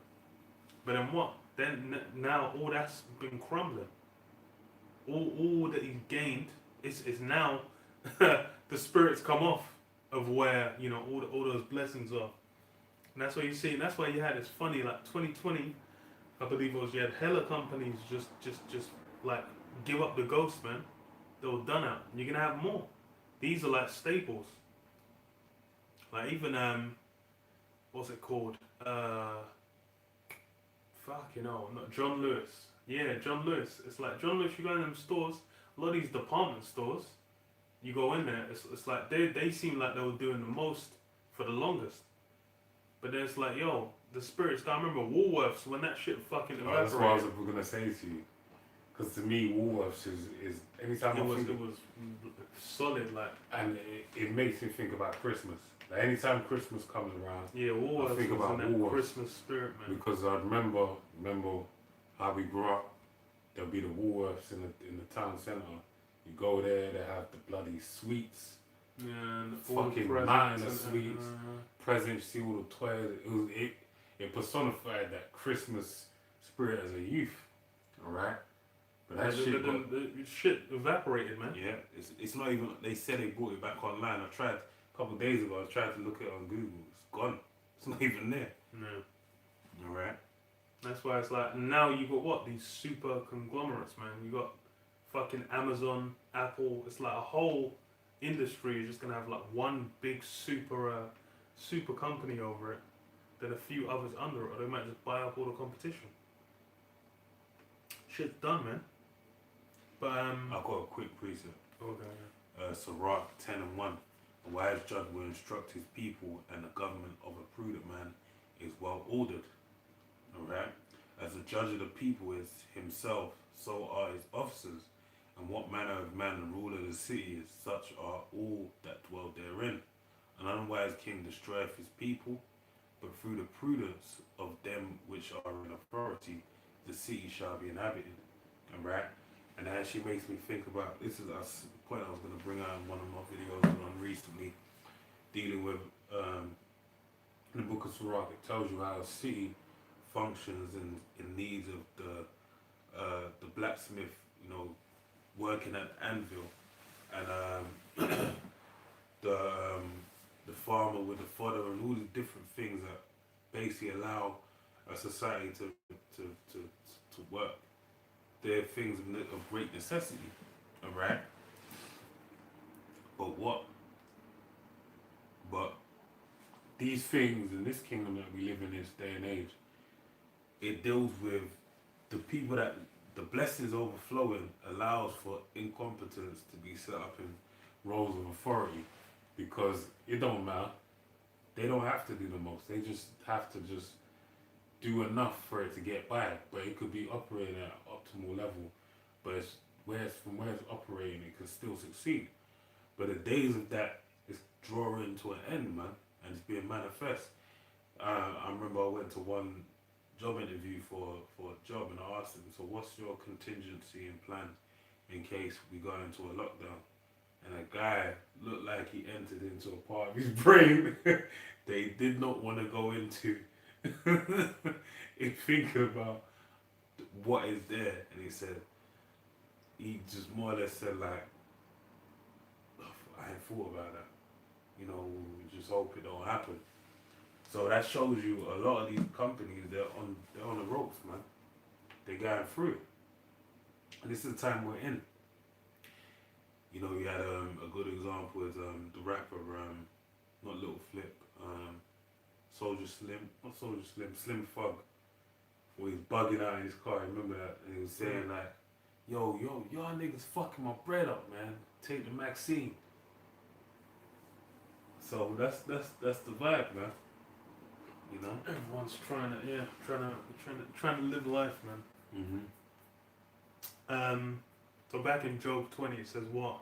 But then what? Then now all that's been crumbling. All that he's gained is now the spirits come off of where, you know, all those blessings are. And that's why you see, and that's why you had, it's funny, like 2020, I believe it was, you had hella companies just like give up the ghost, man. They were done out. You're gonna have more. These are like staples. Like even what's it called? Fuck, you know, not John Lewis. Yeah, John Lewis. It's like John Lewis. You go in them stores, a lot of these department stores. You go in there, it's like they seem like they were doing the most for the longest. But then it's like, yo, the spirits. I remember Woolworths when that shit fucking evaporated. That's what I was gonna say to you. Because to me, Woolworths is anytime it was solid, like, and it makes me think about Christmas. Like anytime Christmas comes around, yeah, Woolworths, I think about that Woolworths, Christmas spirit, man. because I remember how we grew up. There'll be the Woolworths in the town centre. You go there, they have the bloody sweets. Yeah, and fucking mountain of sweets, presents, see all the toys. It personified that Christmas spirit as a youth. Alright? But that the shit evaporated, man. Yeah, it's not even, they said they brought it back online. I tried a couple of days ago, I tried to look at it on Google. It's gone. It's not even there. No. Alright? That's why it's like, now you got what? These super conglomerates, man. You got fucking Amazon, Apple. It's like a whole industry is just gonna have like one big super company over it, then a few others under it, or they might just buy up all the competition. Shit's done, man. But I've got a quick precept. Okay. Sirach 10:1. A wise judge will instruct his people, and the government of a prudent man is well ordered. Alright? As the judge of the people is himself, so are his officers. And what manner of man the ruler of the city is, such are all that dwell therein. An unwise king destroyeth his people, but through the prudence of them which are in authority, the city shall be inhabited. Alright? And that actually makes me think about, this is a point I was going to bring out in one of my videos on recently, dealing with the book of Sirach. It tells you how a city functions and needs of the blacksmith, you know, working at anvil, and the farmer with the fodder, and all the different things that basically allow a society to work. They're things of great necessity, alright? But These things in this kingdom that we live in this day and age, it deals with the people that the blessings overflowing allows for incompetence to be set up in roles of authority, because it don't matter. They don't have to do the most. They just have to just do enough for it to get by. But it could be operating at an optimal level. But from where it's operating, it could still succeed. But the days of that is drawing to an end, man, and it's being manifest. I remember I went to one job interview for a job, and I asked them, so what's your contingency and plan in case we go into a lockdown? And a guy looked like he entered into a part of his brain they did not want to go into in thinking about what is there. And he just more or less said like, I ain't thought about that. You know, we just hope it don't happen. So that shows you a lot of these companies, they're on the ropes, man. They're going through it. And this is the time we're in. You know, you had a good example is the rapper, not Little Flip, Slim Thug, where he's bugging out in his car. Remember that? And he was saying like, yo, y'all niggas fucking my bread up, man. Take the Maxine. So that's the vibe, man. You know, Everyone's trying to live life, man. So back in Job 20, it says what?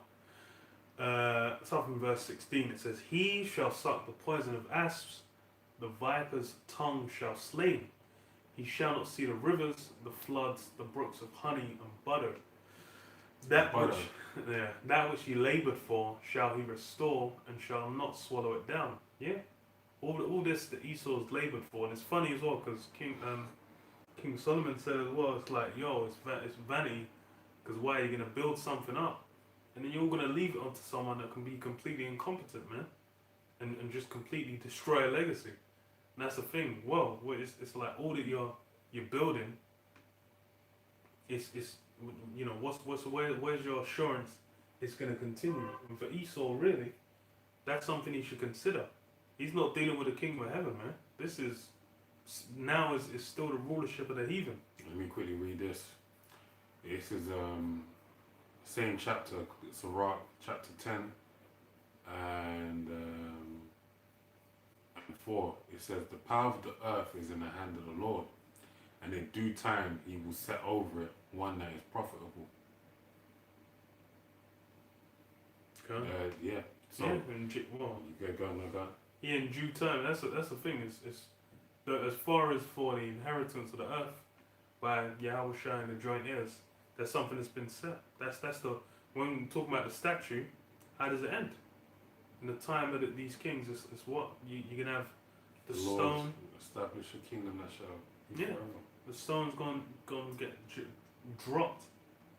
Starting from verse 16, it says, "He shall suck the poison of asps, the viper's tongue shall slay him. He shall not see the rivers, the floods, the brooks of honey and butter. That which he labored for shall he restore, and shall not swallow it down." Yeah, all this that Esau's labored for, and it's funny as well because King Solomon said as well, it's like, yo, it's vanity, because why are you gonna build something up, and then you're gonna leave it onto someone that can be completely incompetent, man, and just completely destroy a legacy. And that's the thing. Well, it's like all that you're building. It's you know where's your assurance it's gonna continue? And for Esau, really, that's something he should consider. He's not dealing with the kingdom of heaven, man. This is still the rulership of the heathen. let me quickly read this. This is same chapter, Sirach, chapter 10 and 4. It says, "The power of the earth is in the hand of the Lord, and in due time he will set over it one that is profitable." Okay. Yeah. So yeah, you go on like that. Yeah, in due time. That's the thing. As far as for the inheritance of the earth by Yahweh and the joint heirs, there's something that's been set. That's the when we talk about the statue. How does it end? In the time of these kings, it's what you're gonna have the Lord stone. establish a kingdom that shall be Yeah. forever. The stone's gonna get dropped,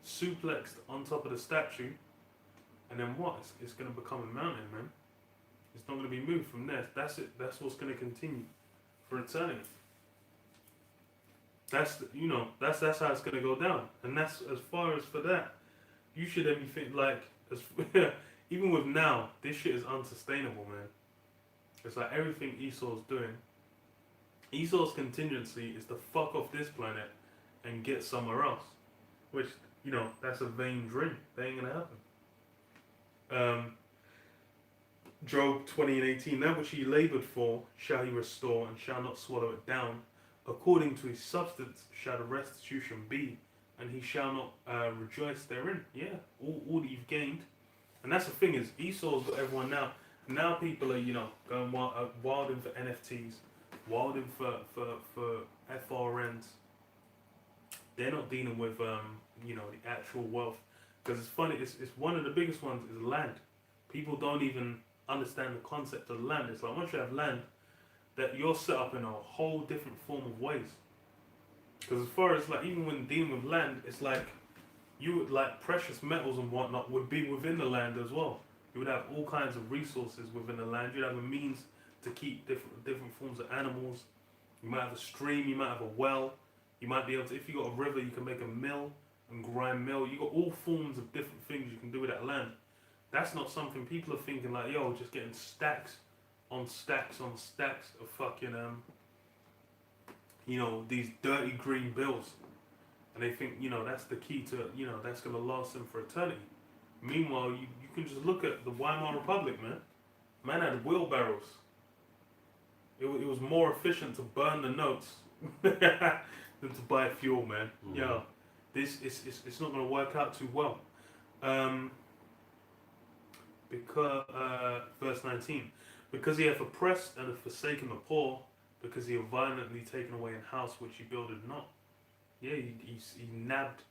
suplexed on top of the statue, and then what? It's gonna become a mountain, man. It's not gonna be moved from there. That's it. That's what's gonna continue for eternity. That's that's how it's gonna go down. And that's as far as for that. You should then be thinking like, even with now, this shit is unsustainable, man. It's like everything Esau's doing. Esau's contingency is to fuck off this planet and get somewhere else, which that's a vain dream. That ain't gonna happen. Job 20:18. "That which he labored for shall he restore, and shall not swallow it down. According to his substance shall the restitution be, and he shall not rejoice therein." Yeah, all that you've gained. And that's the thing is, Esau's got everyone now. Now people are going wilding for NFTs, wilding for FRNs. They're not dealing with the actual wealth, because it's funny. It's one of the biggest ones is land. People don't even understand the concept of land. It's like once you have land, that you're set up in a whole different form of ways. Because as far as like even when dealing with land, it's like you would like precious metals and whatnot would be within the land as well. You would have all kinds of resources within the land. You'd have a means to keep different forms of animals. You might have a stream. You might have a well. You might be able to, if you got a river, you can make a mill and grind mill. You got all forms of different things you can do with that land. That's not something people are thinking like, yo, just getting stacks on stacks on stacks of fucking these dirty green bills. And they think, that's the key to, that's going to last them for eternity. Meanwhile, you can just look at the Weimar Republic, man. Man had wheelbarrows. It was more efficient to burn the notes than to buy fuel, man. Mm. Yo, it's not going to work out too well. Because verse 19, because he hath oppressed and hath forsaken the poor, because he hath violently taken away an house which he builded not. Yeah, he nabbed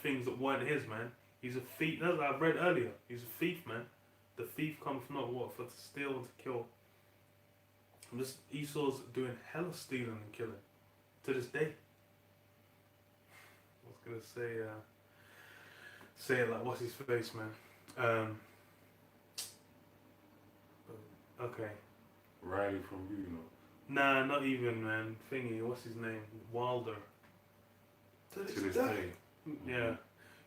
things that weren't his, man. He's a thief. That's what I read earlier. He's a thief, man. The thief comes not what for to steal and to kill. And this Esau's doing hella stealing and killing to this day. I was gonna say it like what's his face, man. Okay. Riley from Nah, not even, man. Thingy, what's his name? Wilder. To this day. Yeah.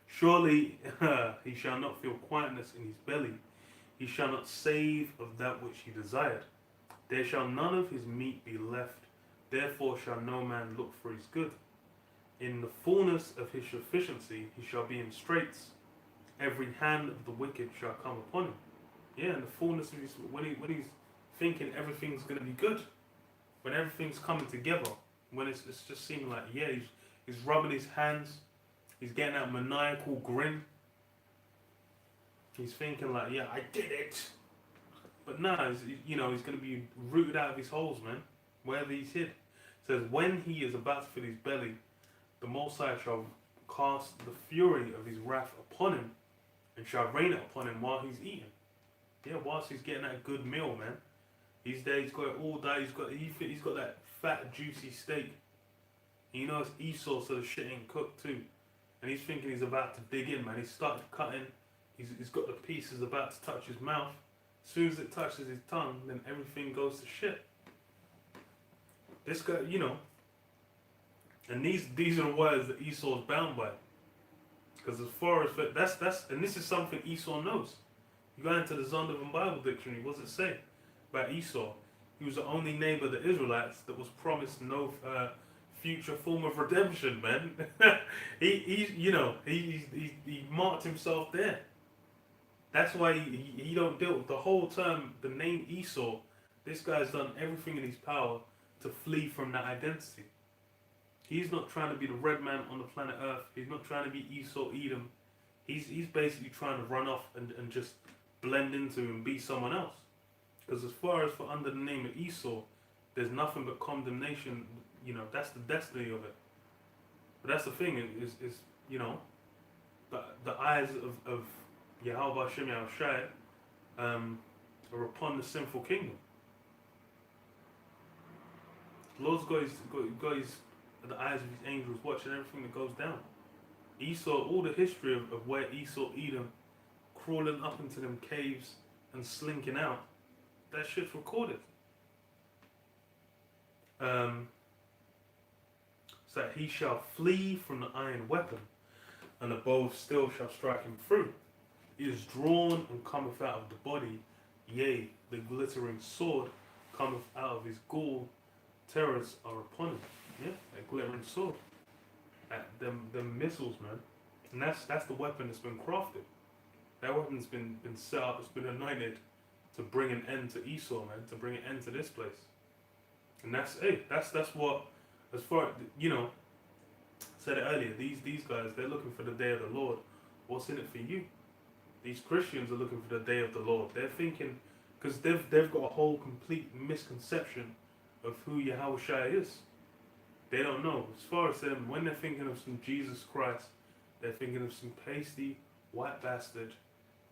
Surely he shall not feel quietness in his belly. He shall not save of that which he desired. There shall none of his meat be left. Therefore shall no man look for his good. In the fullness of his sufficiency he shall be in straits. Every hand of the wicked shall come upon him. Yeah, in the fullness of his, when he's thinking everything's gonna be good, when everything's coming together, when it's just seeming like he's rubbing his hands, he's getting that maniacal grin. He's thinking like, yeah, I did it. But nah, he's gonna be rooted out of his holes, man, wherever he's hid. It says when he is about to fill his belly, the Most High shall cast the fury of his wrath upon him, and shall rain it upon him while he's eating. Yeah, whilst he's getting that good meal, man. He's there, he's got it all day, he's got that fat, juicy steak. And it's Esau, so the shit ain't cooked too. And he's thinking he's about to dig in, man. He's started cutting, he's got the pieces about to touch his mouth. As soon as it touches his tongue, then everything goes to shit. This guy, and these are the words that Esau's bound by. Because as far as that's and this is something Esau knows. You go into the Zondervan Bible Dictionary, what does it say about Esau? He was the only neighbor of the Israelites that was promised no future form of redemption, man. he marked himself there. That's why he don't deal with the whole time. The name Esau, this guy's done everything in his power to flee from that identity. He's not trying to be the red man on the planet Earth. He's not trying to be Esau Edom. He's basically trying to run off and just blend into and be someone else. Because as far as for under the name of Esau, there's nothing but condemnation. That's the destiny of it. But that's the thing is the eyes of Yahweh Hashem Yahushai are upon the sinful kingdom. The Lord's got the eyes of his angels watching everything that goes down. Esau, all the history of where Esau, Edom, crawling up into them caves and slinking out, that shit's recorded. So that he shall flee from the iron weapon, and the bow of steel shall strike him through. It is drawn and cometh out of the body, yea, the glittering sword cometh out of his gall. Terrors are upon him. Yeah, that glittering sword. Them missiles, man. And that's the weapon that's been crafted. That weapon's been set up, it's been anointed to bring an end to Esau, man, to bring an end to this place. And that's what, as far said it earlier, these guys, they're looking for the day of the Lord. What's in it for you? These Christians are looking for the day of the Lord. They're thinking, because they've got a whole complete misconception of who Yahushua is. They don't know. As far as them, when they're thinking of some Jesus Christ, they're thinking of some pasty white bastard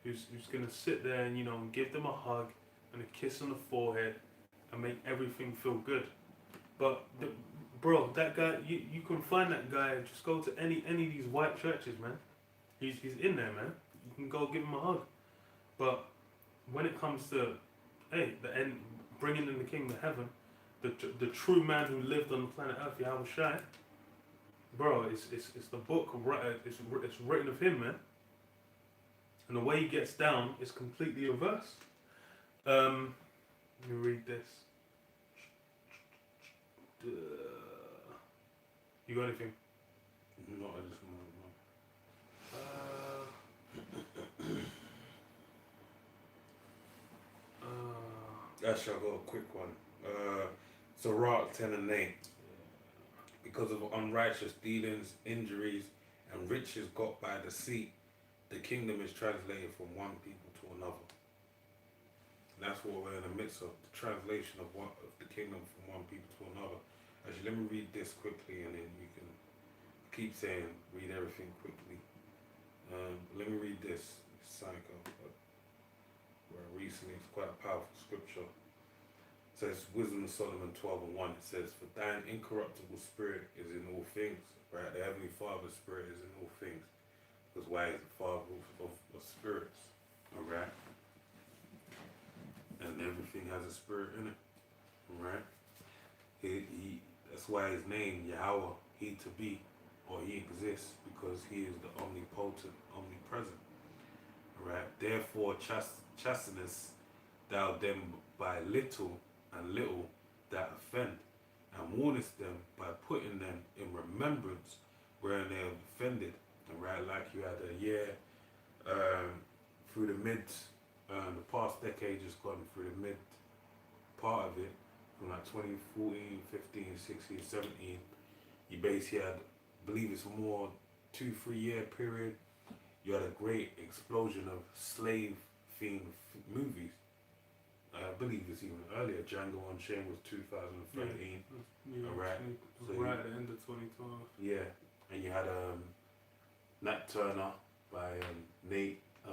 who's going to sit there and and give them a hug and a kiss on the forehead and make everything feel good. But bro, that guy, you can find that guy. Just go to any of these white churches, man. He's in there, man. You can go give him a hug. But when it comes to, hey, the end, bringing in the kingdom of heaven, the true man who lived on the planet Earth, Yahweh Shai, bro, it's the book, it's written of him, man. And the way he gets down is completely reversed. Let me read this. You got anything? No, I just Actually, I got a quick one. Sirach 10 and 8. Because of unrighteous dealings, injuries, and riches got by deceit, the kingdom is translated from one people to another. And that's what we're in the midst of, the translation of the kingdom from one people to another. Actually, let me read this quickly, and then you can keep saying, read everything quickly. Let me read this. It's psycho, but recently it's quite a powerful scripture. It says, Wisdom of Solomon 12 and 1. It says, for thine incorruptible spirit is in all things. Right? The Heavenly Father's spirit is in all things. Because why is the Father of spirits? Alright? And everything has a spirit in it. Alright? That's why his name, Yahweh, he to be, or he exists, because he is the omnipotent, omnipresent. Alright? Therefore chastenest thou them by little and little that offend, and warnest them by putting them in remembrance wherein they have offended. Right, like you had a year through the the past decade just gone through the mid part of it, from like 2014, 15, 16, 17. You basically had, I believe it's more 2-3 year period, you had a great explosion of slave themed movies. I believe it's even earlier. Django Unchained was 2013. Yeah, Alright. So right at the end of 2012. Yeah, and you had Nat Turner by Nate. I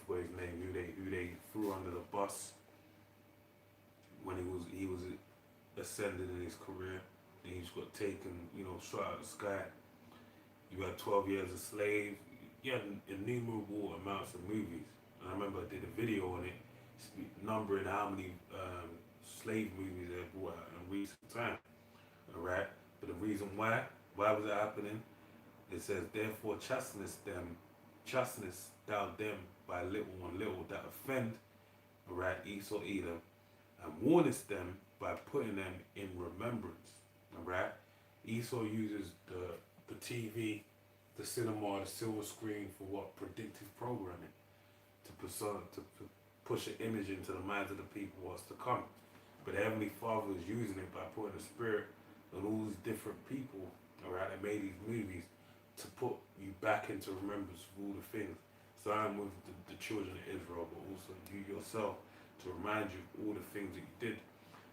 forgot his name. Who they threw under the bus when he was ascending in his career, and he just got taken, shot out of the sky. You had 12 Years a Slave. You had innumerable amounts of movies. And I remember I did a video on it, numbering how many slave movies they brought out in recent time. Alright? But the reason why was it happening? It says, therefore chastenest thou them by little and little that offend, alright, Esau, Edom, and warnest them by putting them in remembrance. Alright? Esau uses the TV, the cinema, the silver screen for what? Predictive programming. To push an image into the minds of the people what's to come. But the Heavenly Father is using it by putting a spirit on all these different people, alright, that made these movies to put you back into remembrance of all the things. So I'm with the children of Israel, but also you yourself, to remind you of all the things that you did.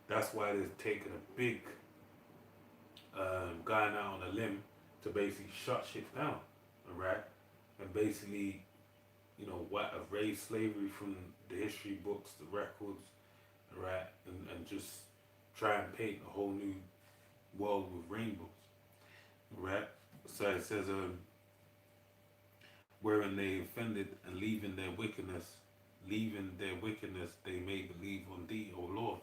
That's why they've taken a big going out on a limb to basically shut shit down, alright? And basically, erase slavery from the history books, the records, alright? And just try and paint a whole new world with rainbows, alright? So it says, wherein they offended and leaving their wickedness, they may believe on thee, O Lord.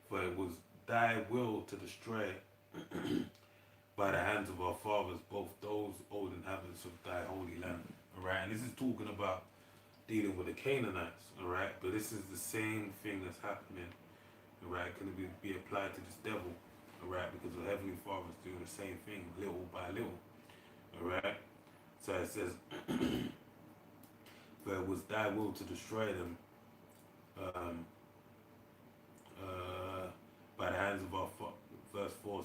For it was thy will to destroy by the hands of our fathers both those old inhabitants of thy holy land. Alright, and this is talking about dealing with the Canaanites, alright? But this is the same thing that's happening, alright? Can it be applied to this devil, alright? Because the Heavenly Father is doing the same thing, little by little, alright? So it says, for it was thy will to destroy them by the hands of our verse 4,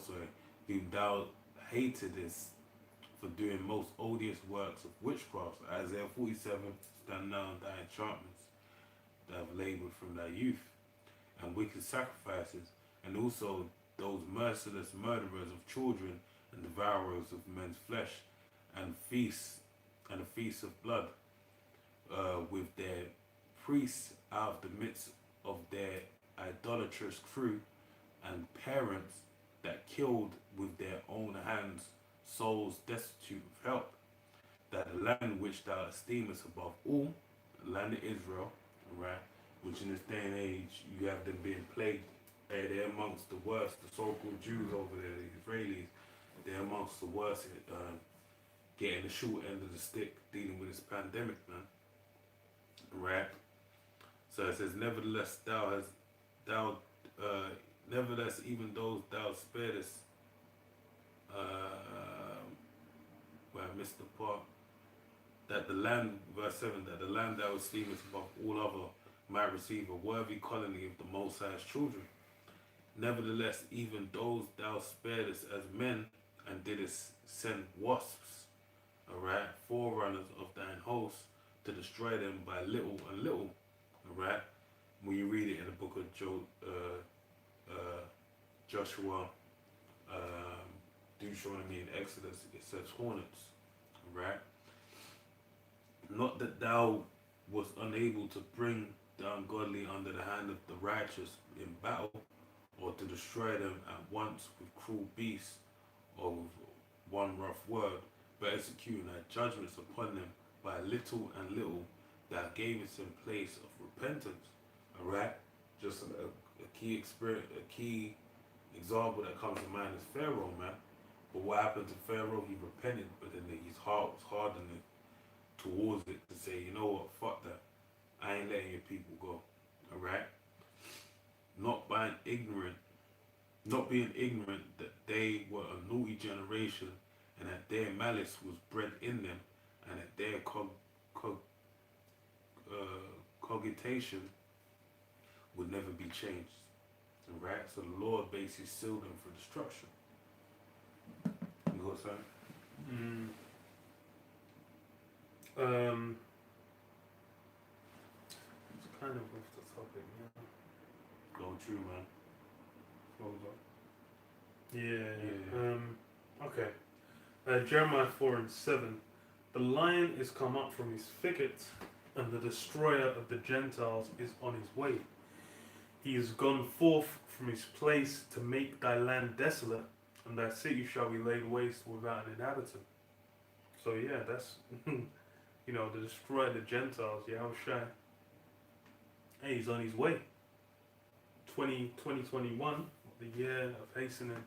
whom thou hatedest for doing most odious works of witchcraft. Isaiah 47, stand now in thy enchantments that have labored from thy youth, and wicked sacrifices, and also those merciless murderers of children and devourers of men's flesh, and the feasts of blood, with their priests out of the midst of their idolatrous crew, and parents that killed with their own hands souls destitute of help, that the land which thou esteemest above all, the land of Israel, right, which in this day and age you have them being plagued. Hey, they're amongst the worst, the so-called Jews over there, the Israelis, they're amongst the worst getting the short end of the stick dealing with this pandemic, man. Right? So it says, nevertheless, nevertheless, even those thou sparedest, well, I missed the part, that the land, verse 7, that the land thou esteemest above all other might receive a worthy colony of the Most High's children. Nevertheless, even those thou sparedest as men, and didst send wasps, alright, forerunners of thine host, to destroy them by little and little, alright. When you read it in the book of Joshua, Deuteronomy, and Exodus, it says hornets, alright. Not that thou wast unable to bring the ungodly under the hand of the righteous in battle, or to destroy them at once with cruel beasts, or with one rough word, but executing thy judgments upon them by little and little, thou gavest in place of repentance. Alright? Just a key experience, a key example that comes to mind is Pharaoh, man. But what happened to Pharaoh? He repented, but then his heart was hardened towards it to say, you know what, fuck that. I ain't letting your people go. Alright? Not being ignorant that they were a naughty generation, and that their malice was bred in them, and that their cogitation would never be changed. Alright? So the Lord basically sealed them for destruction. You know what I'm saying? It's kind of off the topic, yeah. Go true, man. Close up. Yeah. Okay. Jeremiah 4:7. The lion is come up from his thicket, and the destroyer of the Gentiles is on his way. He is gone forth from his place to make thy land desolate, and thy city shall be laid waste without an inhabitant. So yeah, that's you know, the destroyer of the Gentiles, Yahweh. Hey, he's on his way. 2021, the year of hastening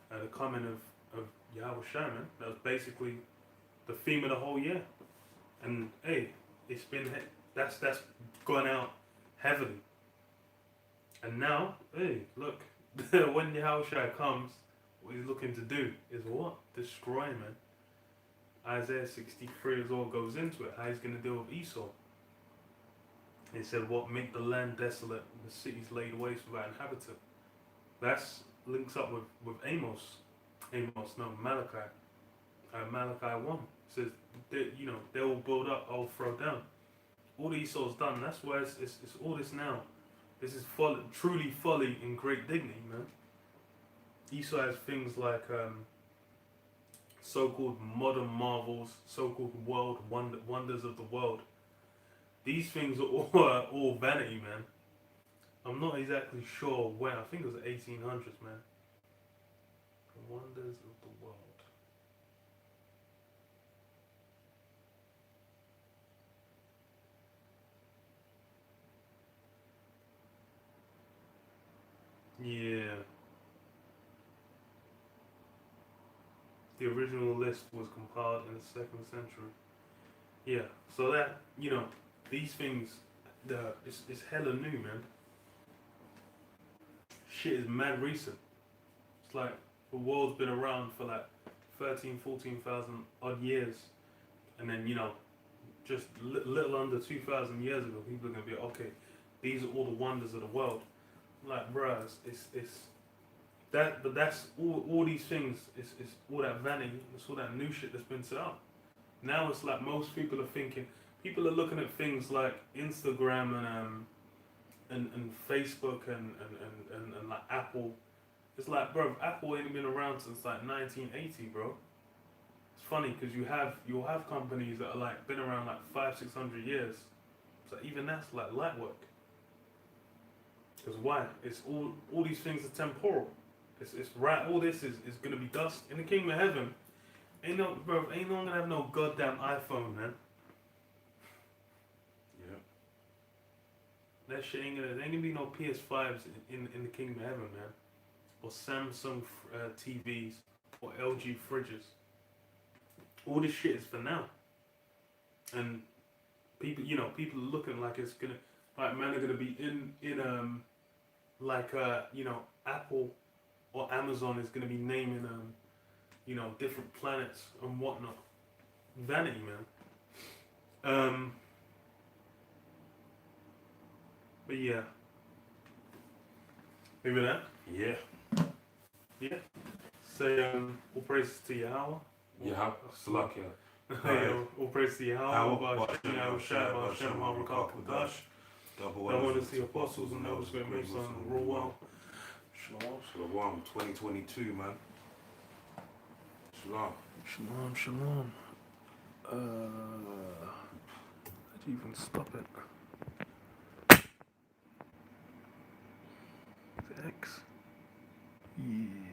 the coming of Yahweh, man. That was basically the theme of the whole year. And hey, it's been, that's gone out heavily. And now, hey, look, when Yahweh comes, what he's looking to do is what? Destroy, man. Isaiah 63 as all goes into it. How he's going to deal with Esau. He said, what? Make the land desolate, and the cities laid waste without inhabitant. That's links up with Malachi. Malachi 1 says, they will build up, I'll throw down. All that Esau's done, that's why it's all this now. This is folly, truly folly in great dignity, man. Esau has things like so-called modern marvels, so-called wonders of the world. These things are all vanity, man. I'm not exactly sure when. I think it was the 1800s, man. The wonders of the world. Yeah. The original list was compiled in the 2nd century. Yeah, so that, these things, it's hella new, man. Shit is mad recent. It's like the world's been around for like 14,000 odd years. And then, just little under 2,000 years ago, people are going to be, okay, these are all the wonders of the world. Like, bruh, but that's all these things, it's all that vanity, it's all that new shit that's been set up. Now it's like most people are looking at things like Instagram and Facebook and like Apple. It's like, bro, Apple ain't been around since like 1980, bro. It's funny because you'll have companies that are like been around like 500-600 years. So even that's like light work. Because why? It's all these things are temporal. It's right. All this is gonna be dust in the kingdom of heaven. Ain't no one gonna have no goddamn iPhone, man. Yeah. That shit ain't gonna. There ain't gonna be no PS5s in the kingdom of heaven, man. Or Samsung TVs or LG fridges. All this shit is for now. And people, people are looking like it's gonna, like men are gonna be in like Apple or Amazon is gonna be naming different planets and whatnot. Vanity, man. But yeah. Maybe that. Yeah. Yeah. Say all praises to Yahweh. Yeah, Salakia. All praise to Yahweh. Double I want to see apostles and elders great men son rule well. Shalom. 2022, man. Shalom. Shalom. How'd you even stop it? X. Yeah.